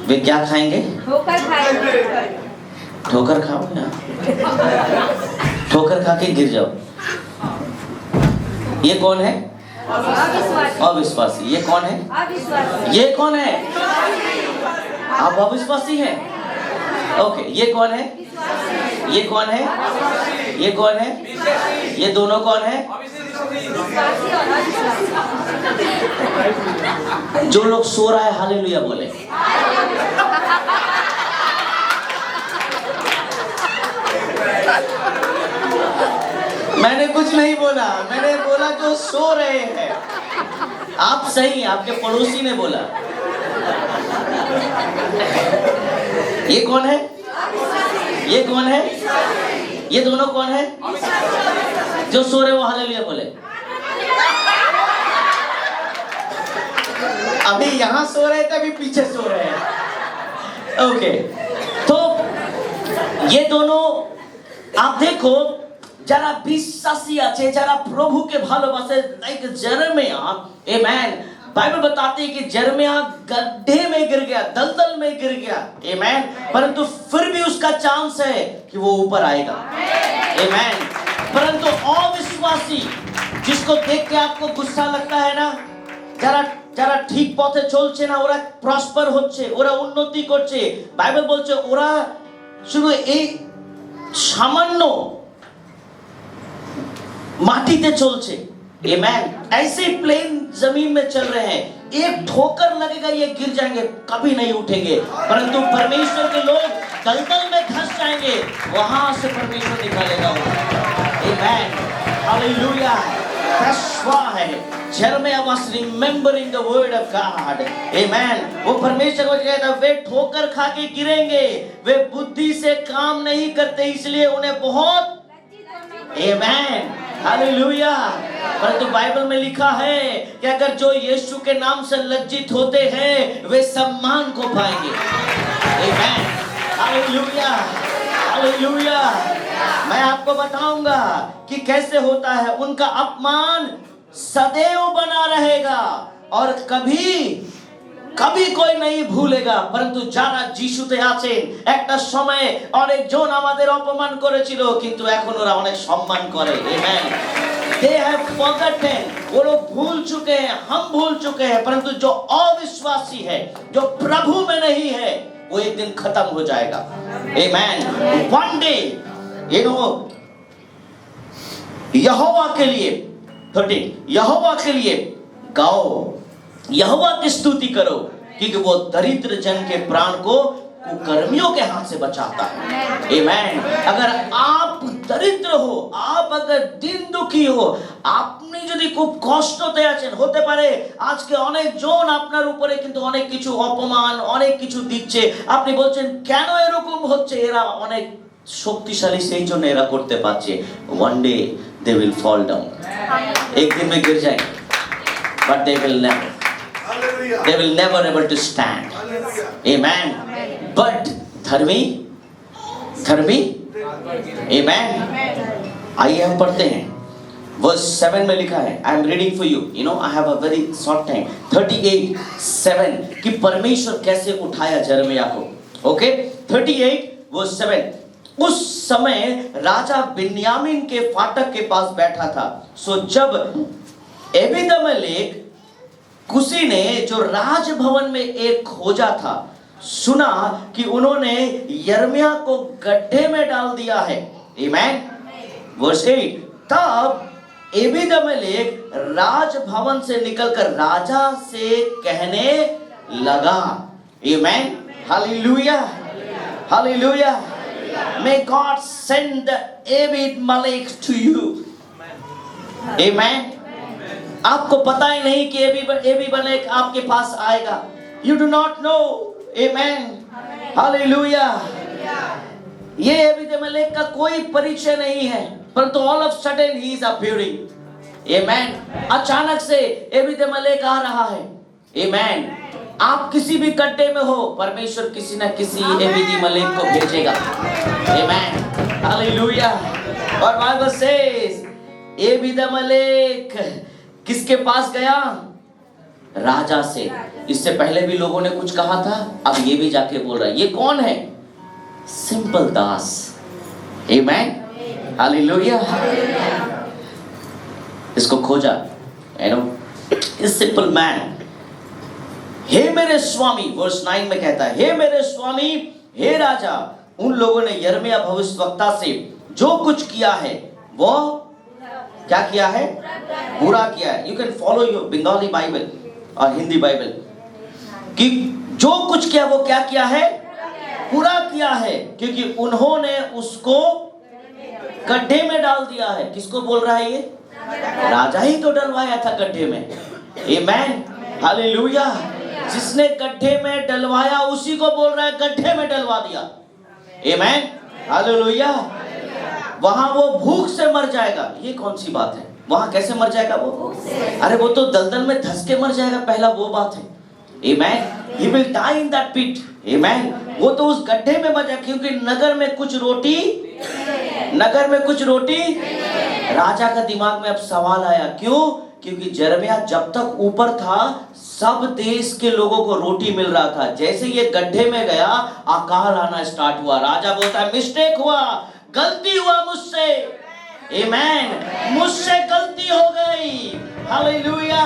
वे क्या खाएंगे? ठोकर खाएंगे। ठोकर खाओ ना, ठोकर खा के गिर जाओ। ये कौन है? अविश्वासी। ये कौन है? ये कौन है? आप अविश्वासी हैं। ओके, ये कौन है? ये कौन है? ये कौन है? ये दोनों कौन है? जो लोग सो रहा है हालेलुया बोले। मैंने कुछ नहीं बोला, मैंने बोला जो सो रहे हैं। आप सही, आपके पड़ोसी ने बोला। ये कौन है? ये कौन है? ये दोनों कौन है? जो सो रहे वो हालेलुया बोले। अभी यहाँ सो रहे थे, अभी पीछे सो रहे हैं। ओके, तो ये दोनों आप देखो, যারা বিশ্বাসী আছে, যারা প্রভুকে ভালোবাসে, লাইক जरमिया, आमेन। बाइबल बताती है कि जरमिया गड्ढे में गिर गया, दलदल में गिर गया, आमेन, परंतु फिर भी उसका चांस है कि वो ऊपर आएगा, आमेन। परंतु अविश्वासी जिसको देख के आपको गुस्सा लगता है ना, যারা ঠিক পথে চলছে না, ওরা প্রসপার হচ্ছে, ওরা উন্নতি করছে, বাইবেল বলছে ওরা শুধু এই সামান্য माटीते चलছে, आमेन। ऐसे प्लेन जमीन में चल रहे हैं, एक ठोकर लगेगा ये गिर जाएंगे, कभी नहीं उठेंगे। परंतु परमेश्वर के लोग दलदल में धंस जाएंगे, वहां से परमेश्वर निकालेगा, आमेन। हालेलुया, फैसला है। Jeremiah was remembering the word of God. Amen. वो परमेश्वर को कहता है वे ठोकर खा के गिरेंगे, वे बुद्धि से काम नहीं करते इसलिए उन्हें बहुत Amen. हालेलुया। परंतु बाइबल में लिखा है कि अगर जो यीशु के नाम से लज्जित होते हैं वे सम्मान को पाएंगे। Amen. हालेलुया। हालेलुया। मैं आपको बताऊंगा कि कैसे होता है। उनका अपमान सदैव बना रहेगा और कभी कोई नहीं ভুলেगा। परंतु যারা যিশুতে আছেন একটা সময়ে অনেকজন আমাদের অপমান করেছিল কিন্তু এখন ওরা অনেক সম্মান করে। Amen. They have forgotten. वो लोग भूल चुके हैं, हम भूल चुके हैं। परंतु जो अविश्वासी है, जो प्रभु में नहीं है, वो एक दिन खत्म हो जाएगा। Amen. One day, you know, यहोवा के लिए 13 यहोवा के लिए गाओ, यहोवा की स्तुति करो क्योंकि वो दरिद्र जन के प्राण को कुकर्मियों के हाथ से बचाता है। आमीन। अगर आप दरिद्र हो, आप अगर दिन दुखी हो, আপনি যদি খুব কষ্টতে আছেন, হতে পারে আজকে অনেক জন আপনার উপরে কিন্তু অনেক কিছু অপমান, অনেক কিছু দিচ্ছে, আপনি বলছেন কেন এরকম হচ্ছে, এরা অনেক শক্তিশালী সেই জন্য এরা করতে পারছে। one day they will fall down. एक दिन में गिर जाएंगे, but they will never able to stand. Amen. But धर्मी, Amen. आइए हम पढ़ते हैं। Verse 7 में लिखा है, I am reading for you. You know, I have a very short time. 38:7 कि परमेश्वर कैसे उठाया यिर्मयाह को। Okay, 38 verse 7। उस समय राजा बिन्यामीन के फाटक के पास बैठा था। सो जब एबीद-मेलेक कुशी ने जो राजभवन में एक खोजा था सुना कि उन्होंने यिर्मयाह को गड्ढे में डाल दिया है। Amen. Verse 8 तब एबीद-मेलेक राजभवन से निकलकर राजा से कहने लगा। Amen. Hallelujah. Hallelujah. May God send the Ebed-Melech to you. Amen. आपको पता ही नहीं कि एबीद-मेलेक आपके पास आएगा। You do not know. Amen. Hallelujah. ये एबीद-मेलेक का कोई परिचय नहीं है, परंतु all of sudden he is appearing. Amen. अचानक से एबीद-मेलेक आ रहा है। Amen. आप किसी भी गड्ढे में हो, परमेश्वर किसी न किसी एबीद-मेलेक को भेजेगा। Amen. Hallelujah. और बाइबल says एबीद-मेलेक किसके पास गया? राजा से। इससे पहले भी लोगों ने कुछ कहा था, अब ये भी जाके बोल रहा है। ये कौन है? सिंपल दास। Amen. Hallelujah. इसको खोजा, you know, इस सिंपल मैन। हे मेरे स्वामी, वर्स 9 में कहता है, हे मेरे स्वामी, हे राजा, उन लोगों ने यिर्मयाह भविष्यवक्ता से जो कुछ किया है वो क्या किया है? बुरा किया है। You can follow your Bengali Bible और हिंदी बाइबल कि जो कुछ किया वो क्या किया है? बुरा किया है, क्योंकि उन्होंने उसको गड्ढे में डाल दिया है। किसको बोल रहा है ये? राजा ही तो डलवाया था गड्ढे में। Amen. Hallelujah. जिसने गड्ढे में डलवाया उसी को बोल रहा है गड्ढे में डलवा दिया। Amen. Hallelujah. वहां वो भूख से मर जाएगा। ये कौन सी बात है? वहां कैसे मर जाएगा वो? अरे वो तो दलदल में धंस के मर जाएगा, पहला वो बात है। Amen. He will die in that pit. Amen. वो तो उस गड्ढे में मर जाएगा, क्योंकि नगर में कुछ रोटी राजा का दिमाग में अब सवाल आया। क्यों? क्योंकि यिर्मयाह जब तक ऊपर था सब देश के लोगों को रोटी मिल रहा था। जैसे ये गड्ढे में गया अकाल आना स्टार्ट हुआ। राजा बोलता है मिस्टेक हुआ, गलती हुआ मुझसे। Amen. मुझसे गलती हो गई। हालेलुया।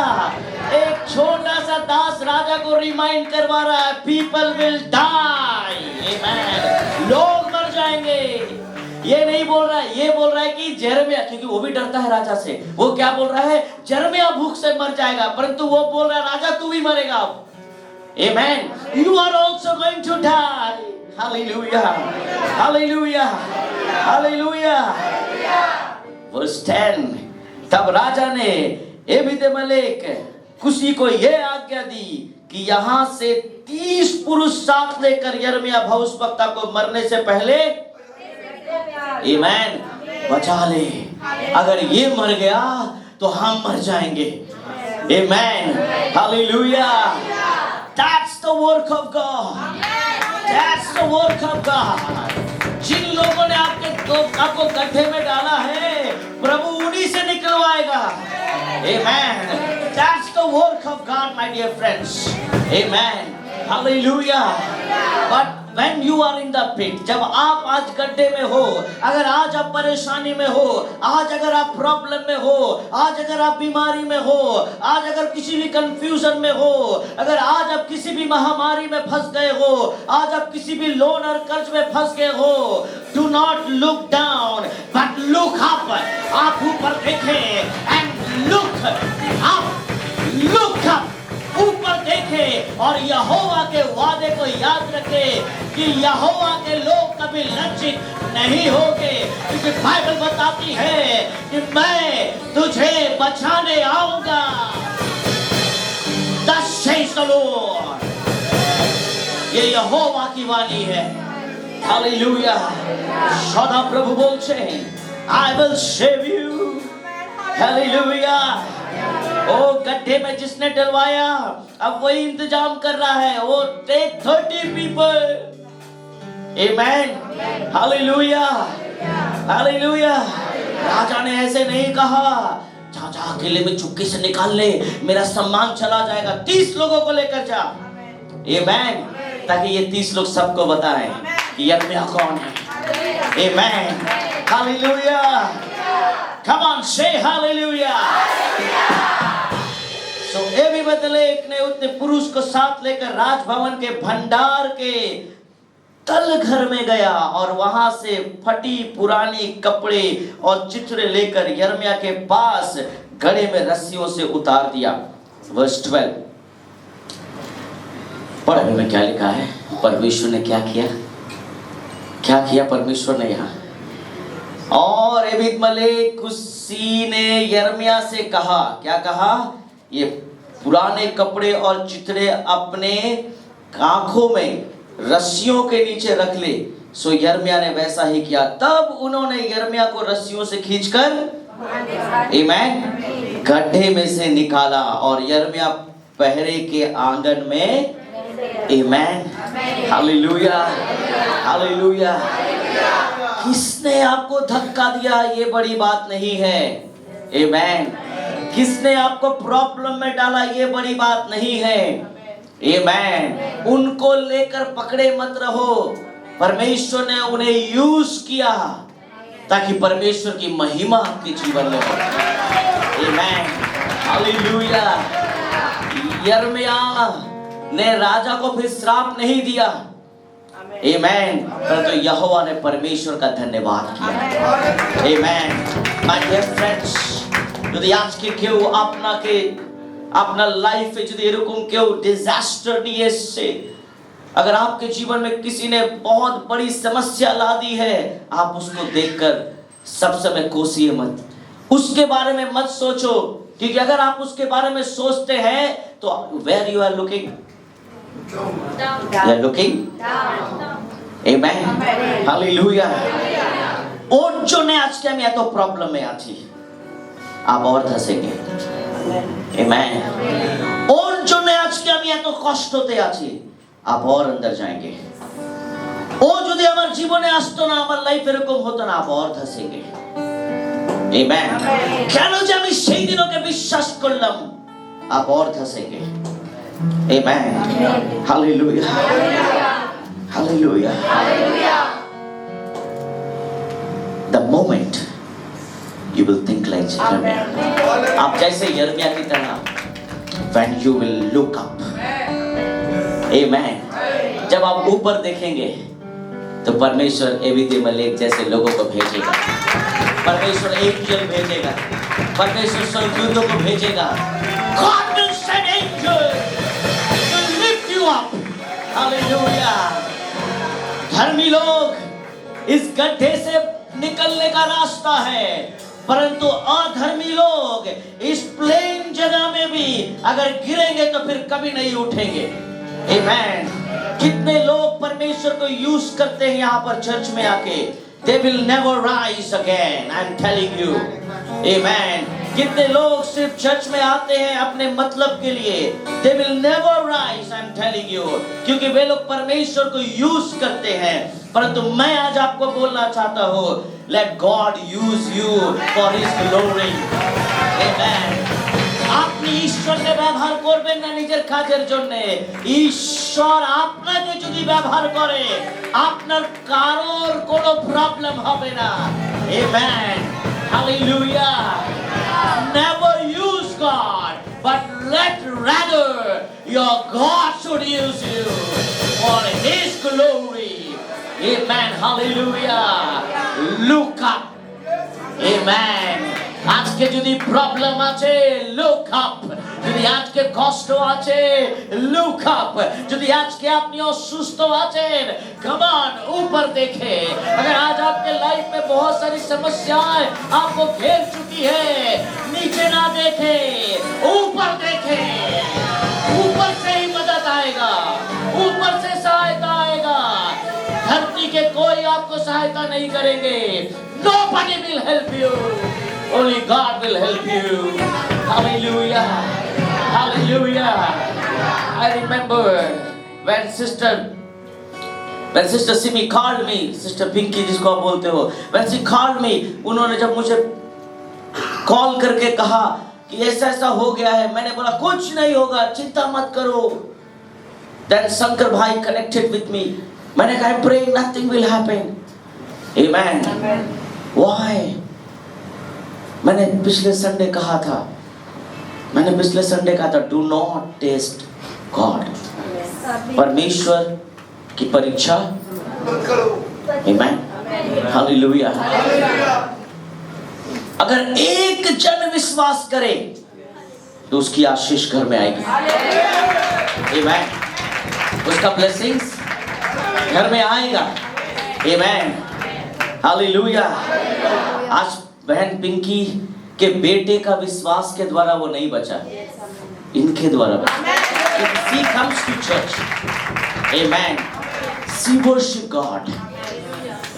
एक छोटा सा दास राजा को रिमाइंड करवा रहा है, पीपल विल डाई। Amen. लोग मर जाएंगे। ये नहीं बोल रहा है, ये बोल रहा है कि यिर्मयाह, क्योंकि वो भी डरता है राजा से, वो क्या बोल रहा है? यिर्मयाह भूख से मर जाएगा, परंतु वो बोल रहा है राजा तू भी मरेगा। Amen. You are also going to die. Hallelujah. Hallelujah. Hallelujah. Verse 10. तब राजा ने एबीद-मेलेक कुशी को यह आज्ञा दी कि यहाँ से 30 पुरुष साथ लेकर यिर्मयाह भविष्यवक्ता को मरने से पहले आमीन बचा ले। अगर ये मर गया तो हम मर जाएंगे। आमीन hallelujah. That's the work of God. That's the work of God. जिन लोगों ने आपको गड्ढे में डाला है, प्रभु उन्हीं से निकलवाएगा। Amen. That's the work of God, my dear friends. Amen. Hallelujah. But when you are in the pit, जब आप आज गड्ढे में हो, अगर आज आप परेशानी में हो, आज अगर आप प्रॉब्लम में हो, आज अगर आप बीमारी में हो, आज अगर किसी भी कंफ्यूजन में हो, अगर आज आप किसी भी महामारी में फंस गए हो, आज आप किसी भी लोन और कर्ज में फंस गए हो, do not look down but look up. आप ऊपर देखें and look up. ऊपर देखे और यहोवा के वादे को याद रखे कि यहोवा के लोग कभी लज्जित नहीं होंगे, क्योंकि बाइबल बताती है कि मैं तुझे बचाने आऊंगा। Thus says the Lord. ये यहोवा की वाणी है। हालेलुया। सदा प्रभु बोलते हैं I will save you. हालेलुया। ओ गड्ढे में जिसने डलवाया अब वही इंतजाम कर रहा है। वो टेक 30 people. आमीन हालेलुया हालेलुया। राजा ने ऐसे नहीं कहा जा अकेले में चुपके से निकाल ले, मेरा सम्मान चला जाएगा। 30 लोगों को लेकर जा। आमीन। ताकि ये 30 लोग सबको बताएं कि यिर्मयाह कौन है। आमीन hallelujah. Come on, say hallelujah. So एबीद-मेलेक ने उतने पुरुष को साथ लेकर राजभवन के भंडार के तल घर में गया और वहां से फटी पुरानी कपड़े और चिथड़े लेकर यिर्मयाह के पास गड़े में रस्सियों से उतार दिया। वर्स 12 पढ़ने में क्या लिखा है? परमेश्वर ने क्या किया परमेश्वर ने यहाँ। और एबीद-मेलेक कुशी ने यिर्मयाह से कहा, क्या कहा? ये पुराने कपड़े और चिथड़े अपने आंखों में रस्सियों के नीचे रख ले। सो यिर्मयाह ने वैसा ही किया। तब उन्होंने यिर्मयाह को रस्सियों से खींचकर आमीन गड्ढे में से निकाला और यिर्मयाह पहरे के आंगन में आमीन हालेलुया हालेलुया। किसने आपको धक्का दिया ये बड़ी बात नहीं है। आमीन। किसने आपको प्रॉब्लम में डाला ये बड़ी बात नहीं है। आमीन। उनको लेकर पकड़े मत रहो। परमेश्वर ने उन्हें यूज किया ताकि परमेश्वर की महिमा आपके जीवन में हो। आमीन हालेलुया। यिर्मयाह ने राजा को फिर श्राप नहीं दिया। आमीन। परंतु यहोवा ने परमेश्वर का धन्यवाद किया। आमीन। माय डियर फ्रेंड्स, যদি আজকে কেউ আপনার লাইফে যদি এরকম কেউ ডিজাস্টার নিয়ে এসেছে, अगर आपके जीवन में किसी ने बहुत बड़ी समस्या ला दी है, आप उसको देखकर सब समय कोसिए मत, उसके बारे में मत सोचो, क्योंकि अगर आप उसके बारे में सोचते हैं तो where you are looking? You are looking? Amen. Hallelujah. ওর জন্য আজকে আমি এত প্রবলেমে আছি, आप और ধসেंगे। Amen. ওর জন্য আজকে আমি এত কষ্টতে আছি, आप और अंदर जाएंगे। ও যদি আমার জীবনে আসতো না, আমার লাইফ এরকম হতো না, आप और ধসেंगे। Amen. কেন যে আমি সেই দিন ওকে বিশ্বাস করলাম, आप और ধসেंगे। Amen. Hallelujah. Hallelujah. The moment you will think like Jeremiah, आप जैसे यिर्मयाह की तरह, when you will look up, Amen, जब आप ऊपर देखेंगे तो परमेश्वर एबीद-मेलेक जैसे लोगों को भेजेगा, परमेश्वर एंजल भेजेगा, परमेश्वर स्वर्गदूतों को भेजेगा। God will send angels to lift you up. Hallelujah. धर्मी लोग, इस गड्ढे से निकलने का रास्ता है। परंतु अधर्मी लोग इस प्लेन जगह में भी अगर गिरेंगे तो फिर कभी नहीं उठेंगे। आमेन। कितने लोग परमेश्वर को यूज करते हैं यहाँ पर चर्च में आके, they will never rise again, I'm telling you, amen। कितने लोग सिर्फ चर्च में आते हैं अपने मतलब के लिए, they will never rise, I'm telling you, क्योंकि वे लोग परमेश्वर को यूज करते हैं। परंतु मैं आज आपको बोलना चाहता हूँ, let God use you for His glory, amen। আপনি ঈশ্বরকে ব্যবহার করবেন না নিজের কাজের জন্য, ঈশ্বর আপনাকে যদি ব্যবহার করে আপনার কারোর কোনো প্রবলেম হবে না। Amen, hallelujah. Never use God, but let rather your God should use you for His glory। Amen, hallelujah। Look up, amen। আজকে যদি প্রবলেম আছে, লুক আপ। যদি আজকে কষ্ট আছে, লুক আপ। যদি আজকে আপনি অসুস্থ আছেন, कम ऑन, ऊपर देखे। अगर आज आपके लाइफ में बहुत सारी समस्याएं आपको घेर चुकी है, नीचे ना देखे, ऊपर देखे। ऊपर से ही मदद आएगा, ऊपर से सहायता आएगा। धरती के कोई आपको सहायता नहीं करेंगे। Nobody will help you, only God will help you। Hallelujah, hallelujah। I remember when sister Simi called me, sister Pinky जिसको आप बोलते हो, when she called me, उन्होंने जब मुझे कॉल करके कहा कि ऐसा ऐसा हो गया है, मैंने बोला कुछ नहीं होगा, चिंता मत करो। Then शंकर भाई connected with me, मैंने कहा pray nothing will happen, amen। Why? मैंने पिछले संडे कहा था, do not test God। परमेश्वर की परीक्षा मत करो। आमेन, हालेलुया। अगर एक जन विश्वास करे तो उसकी आशीष घर में आएगी। आमेन, उसका ब्लेसिंग्स घर में आएगा। आमेन, हालेलुया। आज बहन पिंकी के बेटे का विश्वास के द्वारा वो नहीं बचा, इनके द्वारा बचा। She comes to church, amen, she worship God,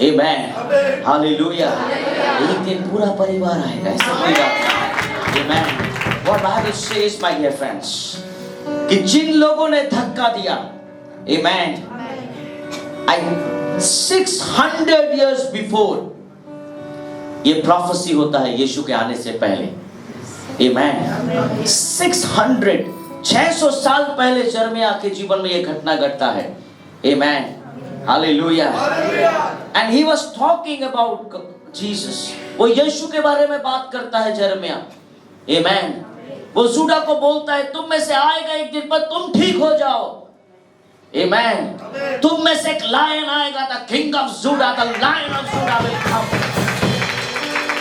amen, hallelujah। एक दिन पूरा परिवार आएगा, ऐसा कोई बात नहीं, amen। What Bible says, my dear friends, कि जिन लोगों ने धक्का दिया, amen, 600 years before, ये प्रोफेसी होता है यीशु के आने से पहले। आमेन। 600 साल पहले यिर्मयाह के जीवन में ये घटना घटता है। आमेन, हालेलुया। And he was talking about Jesus. वो यीशु के बारे में बात करता है यिर्मयाह। आमेन। वो जुड़ा को बोलता है तुम में से आएगा एक दिन पर तुम ठीक हो जाओ। आमेन। तुम में से एक लायन आएगा, द किंग ऑफ जुड़ा, द लायन ऑफ जुड़ा will come.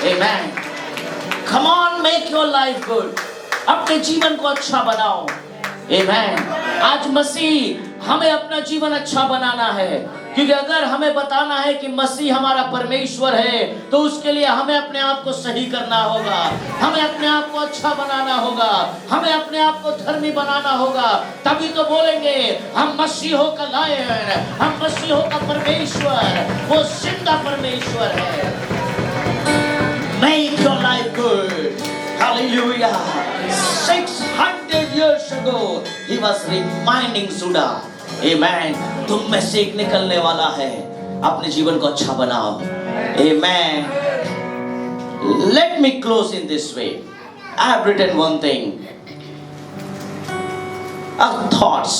Amen। Come on, make your life good। अपने जीवन को अच्छा बनाओ। Amen। आज मसीह हमें अपना जीवन अच्छा बनाना है, क्योंकि अगर हमें बताना है कि मसीह हमारा परमेश्वर है तो उसके लिए हमें अपने आप को सही करना होगा, हमें अपने आप को अच्छा बनाना होगा, हमें अपने आप को धर्मी बनाना होगा। तभी तो बोलेंगे हम मसीहों का लायन, हम मसीहों का परमेश्वर, वो जिंदा परमेश्वर है। Make your life good, hallelujah। 600 years ago he was reminding Judah, amen, तुम में से एक निकलने वाला है, अपने जीवन को अच्छा बनाओ। Amen। Let me close in this way। I have written one thing, our thoughts,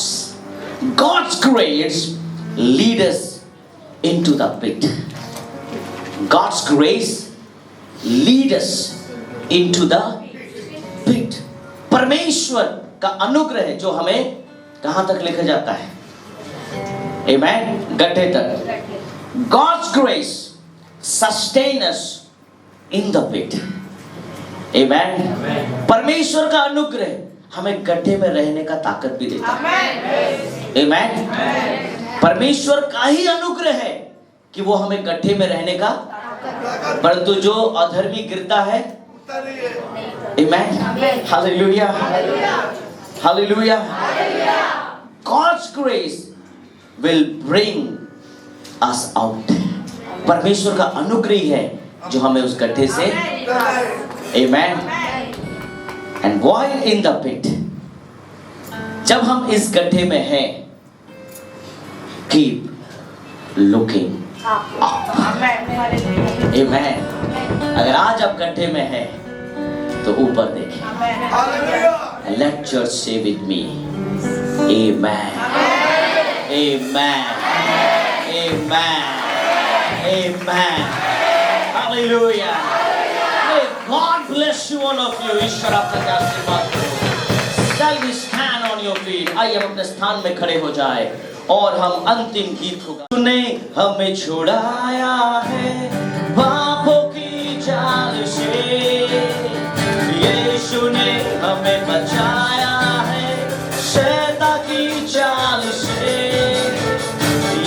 God's grace lead us into the pit। God's grace lead us into the pit। परमेश्वर का अनुग्रह जो हमें कहां तक लेकर जाता है? Amen, गड्ढे तक। God's grace sustain us in the pit। Amen। परमेश्वर का अनुग्रह हमें गड्ढे में रहने का ताकत भी देता है। Amen। परमेश्वर का ही अनुग्रह है कि वो हमें गड्ढे में रहने का परंतु जो अधर्मी गिरता है, आमेन, हालेलुया, हालेलुया, God's grace will bring us out. परमेश्वर का अनुग्रह है जो हमें उस गड्ढे से, आमेन, and while in the pit, जब हम इस गड्ढे में हैं, keep looking up. Amen. अगर आज आप गड्ढे में हैं तो ऊपर देखें. And let church say with me, Amen. Amen. Amen. Amen. Hallelujah. May God bless you, all of you. ईश्वर आपका क्या आशीर्वाद करे. Shall we stand on your feet? आइए हम अपने स्थान में खड़े हो जाए और हम अंतिम गीत होगा. तूने हमें छुड़ाया है पापों की जाल से, यीशु ने हमें बचाया है शैतान की चाल से,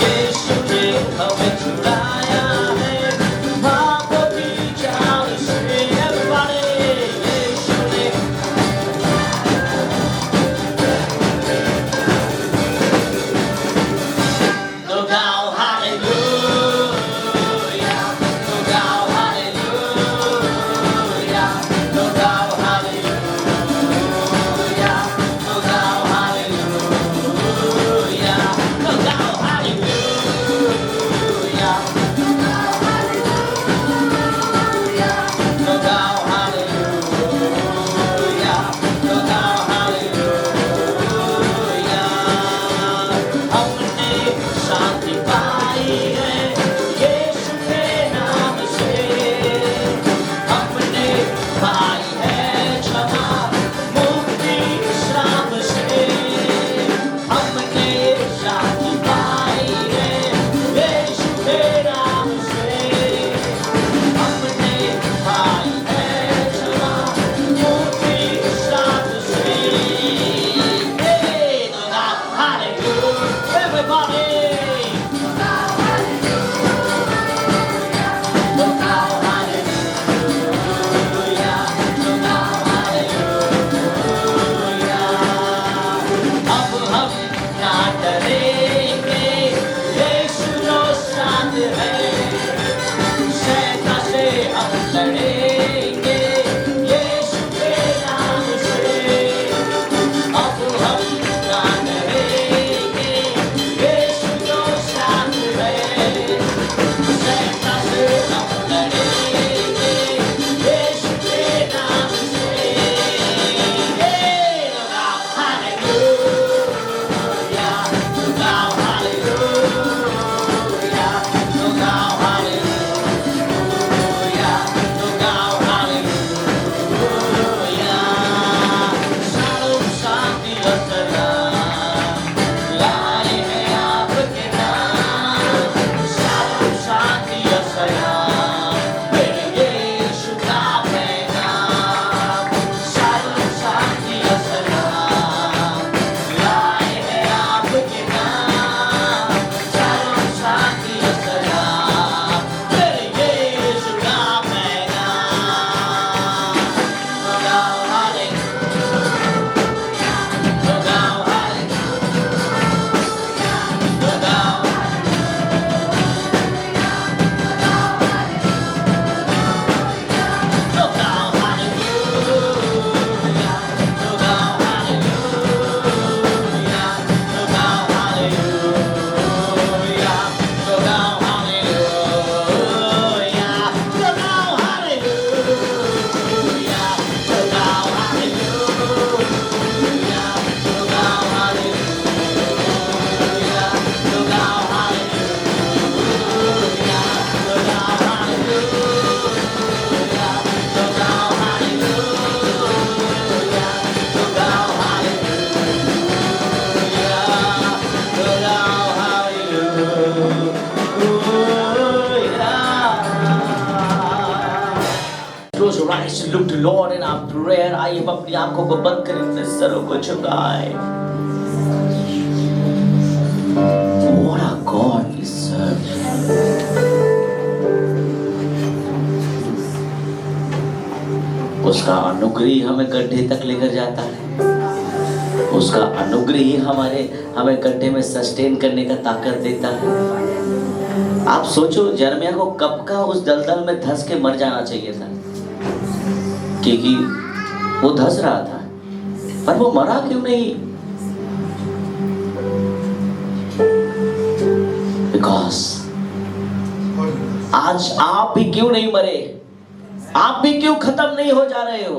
यीशु ने हमें छुड़ाया है पापों की जाल से. Everybody, यीशु ने eyes to look to Lord in our prayer. आइए हम अपनी आंखों को बंद करें, अपने सरों को झुकाएं. What a God we serve. उसका अनुग्रह ही हमें गड्ढे तक लेकर जाता है। उसका अनुग्रह ही हमें गड्ढे में सस्टेन करने का ताकत देता है। आप सोचो, यिर्मयाह को कब का उस दलदल में धंस के मर जाना चाहिए था, क्योंकि वो धंस रहा था, पर वो मरा क्यों नहीं? बिकॉज आज आप भी क्यों नहीं मरे? आप भी क्यों खत्म नहीं हो जा रहे हो?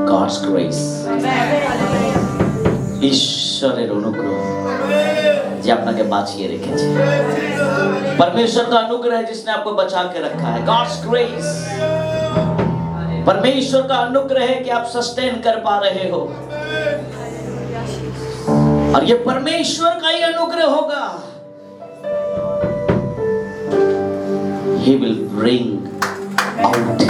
God's grace, ঈশ্বরের অনুগ্রহ যে আপনাকে বাঁচিয়ে রেখেছে। परमेश्वर का अनुग्रह है जिसने आपको बचा के रखा है। God's grace, परमेश्वर का अनुग्रह है कि आप सस्टेन कर पा रहे हो, और ये परमेश्वर का ही अनुग्रह होगा। He will bring out,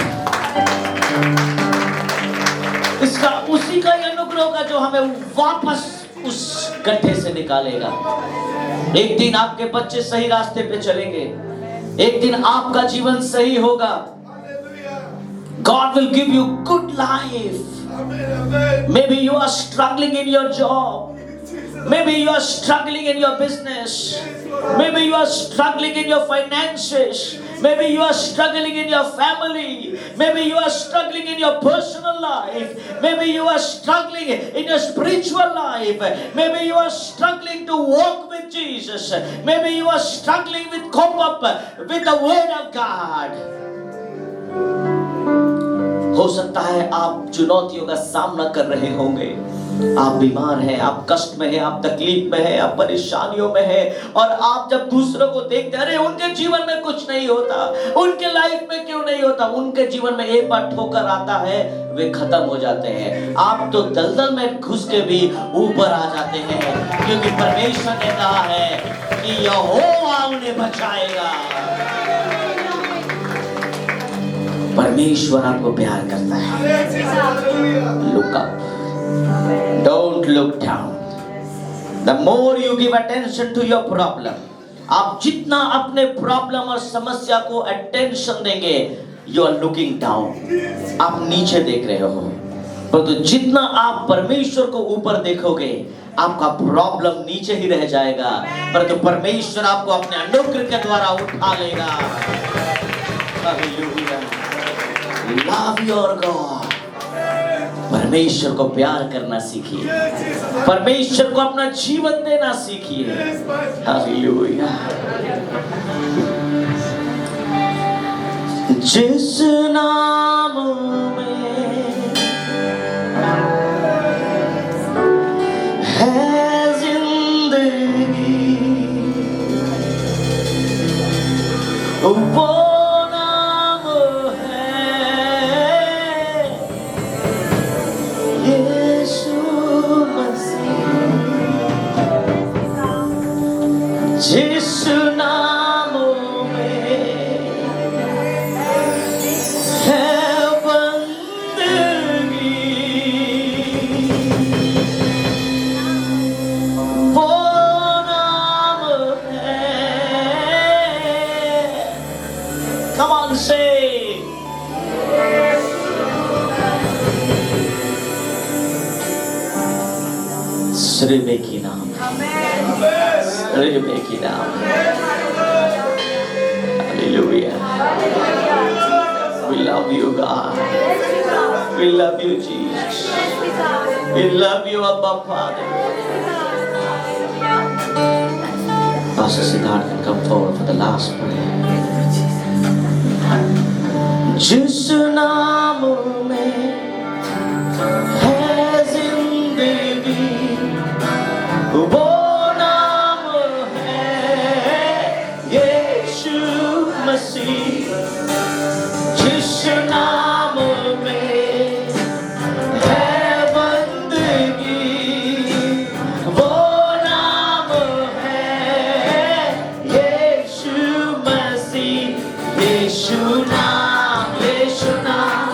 इसका उसी का ही अनुग्रह होगा जो हमें वापस उस गड्ढे से निकालेगा। एक दिन आपके बच्चे सही रास्ते पे चलेंगे, एक दिन आपका जीवन सही होगा। God will give you good life. Maybe you are struggling in your job. Maybe you are struggling in your business. Maybe you are struggling in your finances. Maybe you are struggling in your family. Maybe you are struggling in your personal life. Maybe you are struggling in your spiritual life. Maybe you are struggling to walk with Jesus. Maybe you are struggling with cope up with the word of God. हो सकता है आप चुनौतियों का सामना कर रहे होंगे, आप बीमार हैं, आप कष्ट में हैं, आप तकलीफ में हैं, आप परेशानियों में हैं, और आप जब दूसरों को देखते हैं, अरे उनके जीवन में कुछ नहीं होता, उनके लाइफ में क्यों नहीं होता, उनके जीवन में एक बार ठोकर आता है, वे खत्म हो जाते हैं। आप तो दलदल में घुस के भी ऊपर आ जाते हैं, क्योंकि परमेश्वर ने कहा है कि यहोवा उन्हें बचाएगा। परमेश्वर आपको प्यार करता है। Look up. Don't look down. The more you give attention to your problem, आप जितना अपने प्रॉब्लम और समस्या को अटेंशन देंगे, you are looking down. आप नीचे देख रहे हो। परंतु जितना आप परमेश्वर को ऊपर देखोगे, आपका प्रॉब्लम नीचे ही रह जाएगा, परंतु परमेश्वर आपको अपने अनुग्रह के द्वारा उठा लेगा। Hallelujah. Love your God. परमेश्वर को प्यार करना सीखिए, परमेश्वर को अपना जीवन देना सीखिए। हालेलुया। जिस नाम में है जिंदगी, वो जिस नाम में है बंदगी, वो नाम है, come on say, श्रीबे की नाम, श्रीबे की नाम। Hallelujah. We love you, God. We love you, Jesus. We love you, Abba Father. Pastor Siddharth can come forward for the last prayer. जिस नाम में है जिंदगी, वो नाम है यीशु मसीह। जिस नाम में है बंदगी, वो नाम है यीशु मसीह। यीशु नाम, यीशु नाम,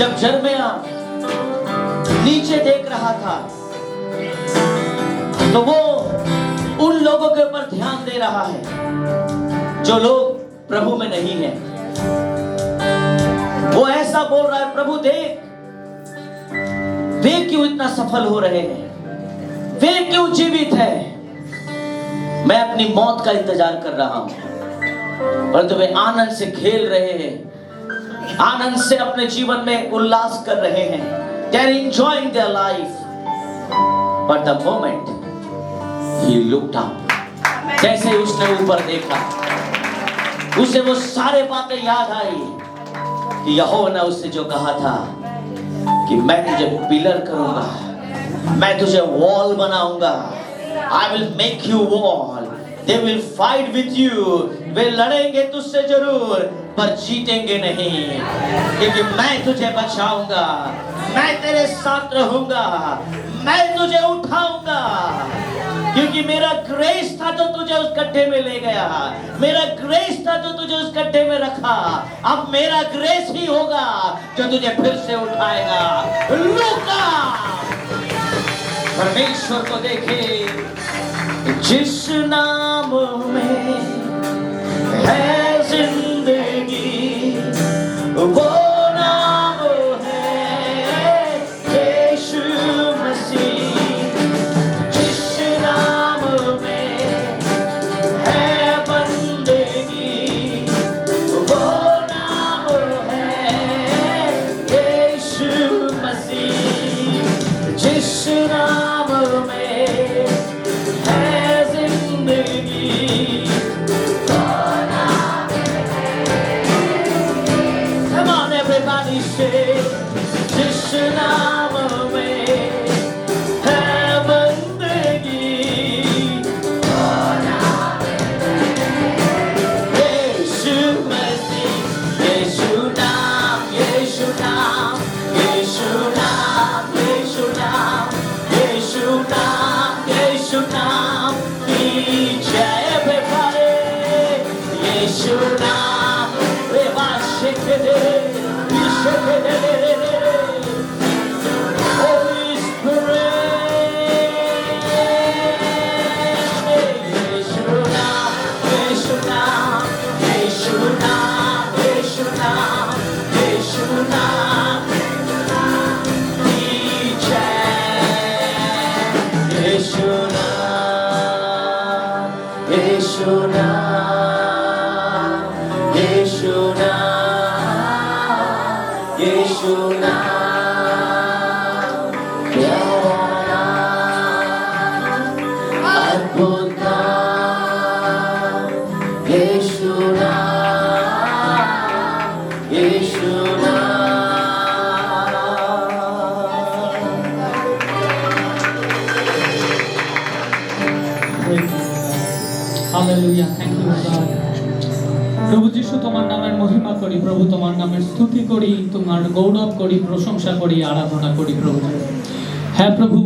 जब यिर्मयाह नीचे देख रहा था तो वो उन लोगों के ऊपर ध्यान दे रहा है जो लोग प्रभु में नहीं है। वो ऐसा बोल रहा है, प्रभु देख, वे क्यों इतना सफल हो रहे हैं, वे क्यों जीवित है। मैं अपनी मौत का इंतजार कर रहा हूं, परंतु वे आनंद से खेल रहे हैं, आनंद से अपने जीवन में उल्लास कर रहे हैं। They are enjoying their life. But the moment he looked up, जैसे उसने ऊपर देखा, उसे वो सारे बातें याद आई कि यहोवा ने उससे जो कहा था कि मैं तुझे पिलर करूंगा, मैं तुझे वॉल बनाऊंगा। I will make you wall. They will fight with you. वे लड़ेंगे तुझसे जरूर, पर जीतेंगे नहीं, क्योंकि मैं तुझे बचाऊंगा, मैं तेरे साथ रहूंगा, मैं तुझे उठाऊंगा। क्योंकि मेरा ग्रेस था जो तुझे उस गड्ढे में ले गया, मेरा ग्रेस था जो तुझे उस गड्ढे में रखा, अब मेरा ग्रेस ही होगा जो तुझे फिर से उठाएगा। लूका परमेश्वर को देखे, जिस नाम में है जिंदगी, वो नाम है यीशु मसीह। जिस नाम में है बंदगी, वो नाम है यीशु मसीह। जिस नाम में जिस नाम में है बंदगी, यीशु मसीह। यीशु नाम, यीशु नाम, यीशु नाम, यीशु नाम, यीशु नाम, यीशु नाम की जय बेपारे। यीशु नाम वे वाशिक दे, Holy Spirit, Yeshu naam, Yeshu naam, Yeshu naam, Yeshu naam, Yeshu naam की जय। Yeshu naam, Yeshu naam, Yeshu naam, यीशु नाम, प्यारा नाम, अद्भुत नाम, यीशु नाम, यीशु नाम। हालेलुया, थैंक यू गॉड। प्रभु যিশু তোমার নামের মহিমা করি, প্রভু তোমার নামের স্তুতি করি, তোমার গৌরব করি, প্রশংসা করি, আরাধনা করি প্রভু। হ্যাঁ প্রভু,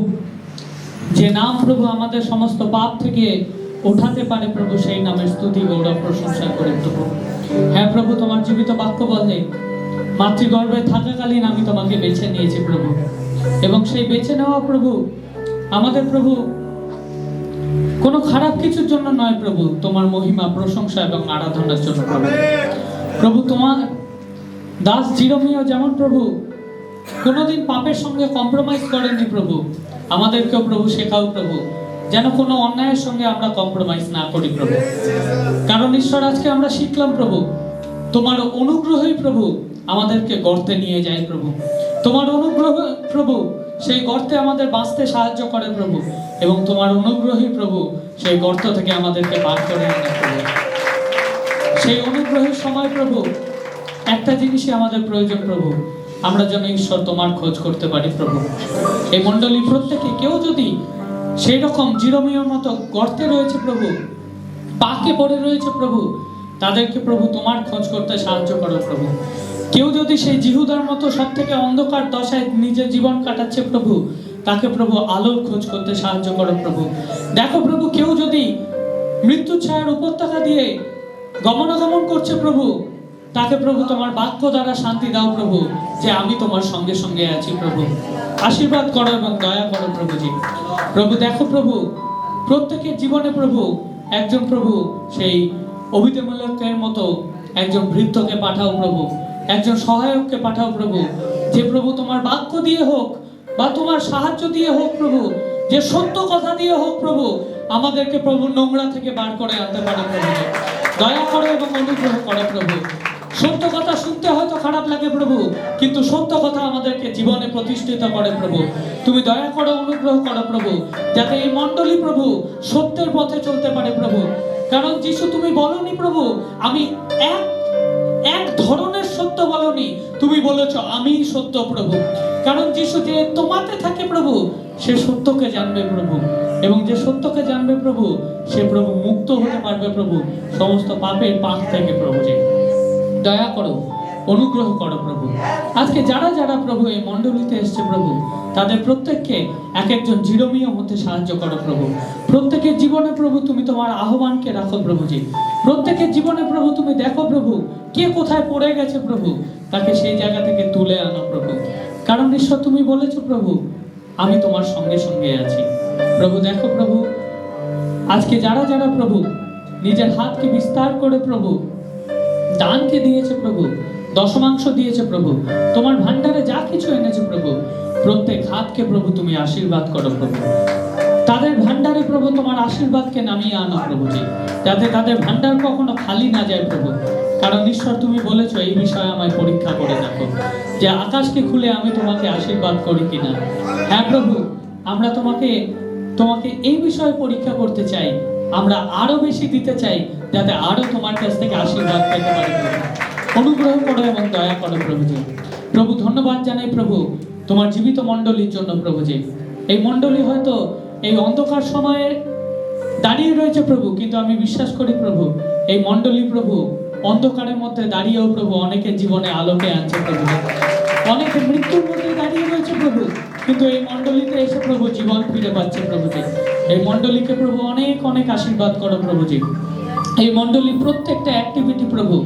যে নাম প্রভু আমাদের সমস্ত পাপ থেকে উঠাতে পারে প্রভু, সেই নামের স্তুতি গৌরব প্রশংসা করি প্রভু। হ্যাঁ প্রভু, তোমার জীবিত বাক্য বলে মাতৃগর্ভে থাকাকালীন আমি তোমাকে বেছে নিয়েছি প্রভু, এবং সেই বেছে নেওয়া প্রভু আমাদের প্রভু কোনো খারাপ কিছুর জন্য নয় প্রভু, তোমার মহিমা, প্রশংসা এবং আরাধনার জন্য প্রভু। প্রভু তোমার দাস জিরমিয়া যেমন প্রভু কোনোদিন পাপের সঙ্গে কম্প্রোমাইজ করেননি প্রভু, আমাদেরকেও প্রভু শেখাও প্রভু, যেন কোনো অন্যায়ের সঙ্গে আমরা কম্প্রোমাইজ না করি প্রভু। কারণ ঈশ্বর, আজকে আমরা শিখলাম প্রভু, তোমার অনুগ্রহই প্রভু আমাদেরকে গর্তে নিয়ে যায় প্রভু। তোমার অনুগ্রহ প্রভু সেই গর্তে আমাদের বাঁচতে সাহায্য করে প্রভু, এবং তোমার অনুগ্রহই প্রভু সেই গর্ত থেকে আমাদেরকে বার করে আনে প্রভু। সেই অনুগ্রহের সময় প্রভু একটা জিনিসই আমাদের প্রয়োজন প্রভু, আমরা যেন ঈশ্বর তোমার খোঁজ করতে পারি প্রভু। এই মণ্ডলী প্রত্যেকে কেউ যদি সেই রকম জিরোমিওর মতো গর্তে রয়েছে প্রভু, পাকে পড়ে রয়েছে প্রভু, তাদেরকে প্রভু তোমার খোঁজ করতে সাহায্য করো প্রভু। কেউ যদি সেই জিহুদার মতো সব থেকে অন্ধকার দশায় নিজের জীবন কাটাচ্ছে প্রভু, তাকে প্রভু আলোর খোঁজ করতে সাহায্য করো প্রভু। দেখো প্রভু, কেউ যদি মৃত্যুর ছায়ার উপত্যকা দিয়ে গমনাগমন করছে প্রভু, তাকে প্রভু তোমার বাক্য দ্বারা শান্তি দাও প্রভু, যে আমি তোমার সঙ্গে সঙ্গে আছি প্রভু। আশীর্বাদ করো এবং দয়া করো প্রভুজি। প্রভু দেখো প্রভু, প্রত্যেকের জীবনে প্রভু একজন প্রভু সেই অভিধেমূলকের মতো একজন বৃদ্ধকে পাঠাও প্রভু, একজন সহায়ককে পাঠাও প্রভু, যে প্রভু তোমার বাক্য দিয়ে হোক বা তোমার সাহায্য দিয়ে হোক প্রভু, যে সত্য কথা দিয়ে হোক প্রভু, আমাদেরকে প্রভু নোংরা থেকে বার করে আনতে পারে প্রভু। দয়া করো এবং অনুগ্রহ করো প্রভু। সত্য কথা শুনতে হয়তো খারাপ লাগে প্রভু, কিন্তু সত্য কথা আমাদেরকে জীবনে প্রতিষ্ঠিত করে প্রভু। তুমি দয়া করো, অনুগ্রহ করো প্রভু, যাতে এই মণ্ডলী প্রভু সত্যের পথে চলতে পারে প্রভু। কারণ যিশু তুমি বলনি প্রভু আমি এক ধরনের সত্য বলনি, তুমি বলেছো আমি সত্য প্রভু। কারণ যিশু যে তোমাতে থাকে প্রভু, সে সত্যকে জানবে প্রভু, এবং যে সত্যকে জানবে প্রভু, সে প্রভু মুক্ত হতে পারবে প্রভু সমস্ত পাপের পাপ থেকে প্রভু। যে দয়া করো, অনুগ্রহ করো প্রভু। আজকে যারা যারা প্রভু এই মণ্ডলীতে এসছে প্রভু, তাদের প্রত্যেককে এক একজন জিরোমিও হতে সাহায্য করো প্রভু। প্রত্যেকের জীবনে প্রভু তুমি তোমার আহ্বানকে রাখো প্রভুজি। প্রত্যেকের জীবনে প্রভু তুমি দেখো প্রভু, কে কোথায় পড়ে গেছে প্রভু, তাকে সেই জায়গা থেকে তুলে আনো প্রভু। কারণ ঈশ্বর তুমি বলেছো প্রভু আমি তোমার সঙ্গে সঙ্গে আছি প্রভু। দেখো প্রভু, আজকে যারা যারা প্রভু নিজের হাতকে বিস্তার করে প্রভু দানকে দিয়েছে প্রভু, দশমাংশ দিয়েছে প্রভু, তোমার ভান্ডারে যা কিছু এনেছে প্রভু, প্রত্যেক হাতকে প্রভু তুমি আশীর্বাদ করো প্রভু। তাদের ভান্ডারে প্রভু তোমার আশীর্বাদকে নামিয়ে আনো প্রভুজি, যাতে তাদের ভান্ডার কখনো খালি না যায় প্রভু। কারণ ঈশ্বর তুমি বলেছো এই বিষয়ে আমায় পরীক্ষা করে দেখো, যে আকাশকে খুলে আমি তোমাকে আশীর্বাদ করি কিনা। হ্যাঁ প্রভু, আমরা তোমাকে এই বিষয়ে পরীক্ষা করতে চাই, আমরা আরো বেশি দিতে চাই, যাতে আরো তোমার কাছ থেকে আশীর্বাদ পেতে পারি প্রভু। অনুগ্রহ করো এবং দয়া করো প্রভুজি। প্রভু ধন্যবাদ জানাই প্রভু তোমার জীবিত মণ্ডলীর জন্য প্রভুজি। এই মণ্ডলী হয়তো এই অন্ধকার সময়ে দাঁড়িয়ে রয়েছে প্রভু, কিন্তু আমি বিশ্বাস করি প্রভু এই মণ্ডলী প্রভু অন্ধকারের মধ্যে দাঁড়িয়েও প্রভু অনেকের জীবনে আলোকে আনছে প্রভু। অনেকে মৃত্যুর মধ্যে দাঁড়িয়ে রয়েছে প্রভু, কিন্তু এই মণ্ডলীতে এসে প্রভু জীবন ফিরে পাচ্ছে প্রভুজি। এই মণ্ডলীকে প্রভু অনেক অনেক আশীর্বাদ করো প্রভুজি। এই মণ্ডলীর প্রত্যেকটা অ্যাক্টিভিটি প্রভু,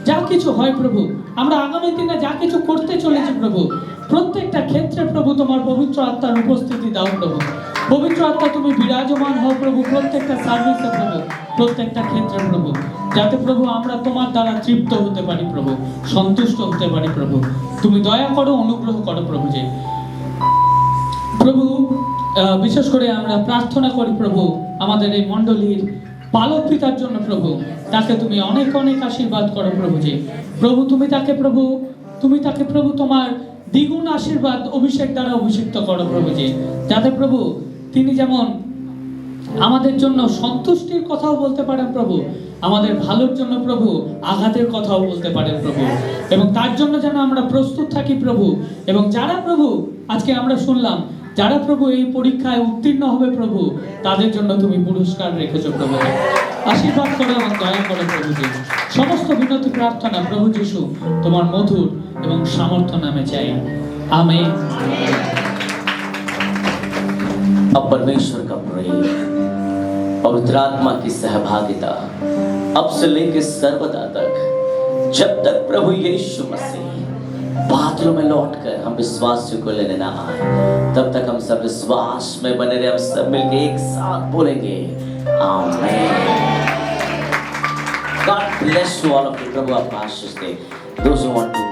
যা কিছু হয় প্রভু, আমরা আগামী দিনে যা কিছু করতে চলেছি প্রভু, প্রত্যেকটা ক্ষেত্রে প্রভু তোমার পবিত্র আত্মার উপস্থিতি দাও প্রভু। পবিত্র আত্মা তুমি বিরাজমান হও প্রভু প্রত্যেকটা সার্ভিসে প্রভু, প্রত্যেকটা ক্ষেত্রে প্রভু, যাতে প্রভু আমরা তোমার দ্বারা তৃপ্ত হতে পারি প্রভু, সন্তুষ্ট হতে পারি প্রভু। তুমি দয়া করো, অনুগ্রহ করো প্রভু। যে প্রভু বিশেষ করে আমরা প্রার্থনা করি প্রভু আমাদের এই মণ্ডলীর পালক পিতার জন্য প্রভু, তাকে তুমি অনেক অনেক আশীর্বাদ করো প্রভু। যে প্রভু তুমি তাকে প্রভু তোমার দ্বিগুণ আশীর্বাদ অভিষেক দ্বারা অভিষিক্ত করো প্রভু। যে যাতে প্রভু তিনি যেমন আমাদের জন্য সন্তুষ্টির কথাও বলতে পারেন প্রভু, আমাদের ভালোর জন্য প্রভু আঘাতের কথাও বলতে পারেন প্রভু, এবং তার জন্য যেন আমরা প্রস্তুত থাকি প্রভু। এবং যারা প্রভু আজকে আমরা শুনলাম যারা প্রভু এই পরীক্ষায় উত্তীর্ণ হবে প্রভু, তাদের জন্য তুমি পুরস্কার রেখেছো প্রভু। আশীর্বাদ করো এবং দয়া করো প্রভু। যে সমস্ত বিনতি প্রার্থনা প্রভু যিশু তোমার মধুর এবং সামর্থ্য নামে চাই, आमीन। अब परमेश्वर का प्रेम, पवित्र आत्मा की सहभागिता अब से लेकर सर्वदा तक, जब तक प्रभु यीशु मसीह बादलों में लौटकर हम विश्वासियों को लेने ना आए, तब तक हम सब विश्वास में बने रहे। हम सब मिलकर एक साथ बोलेंगे आमीन। God bless you all of you। प्रभु आपको आशीष दे। Those who want to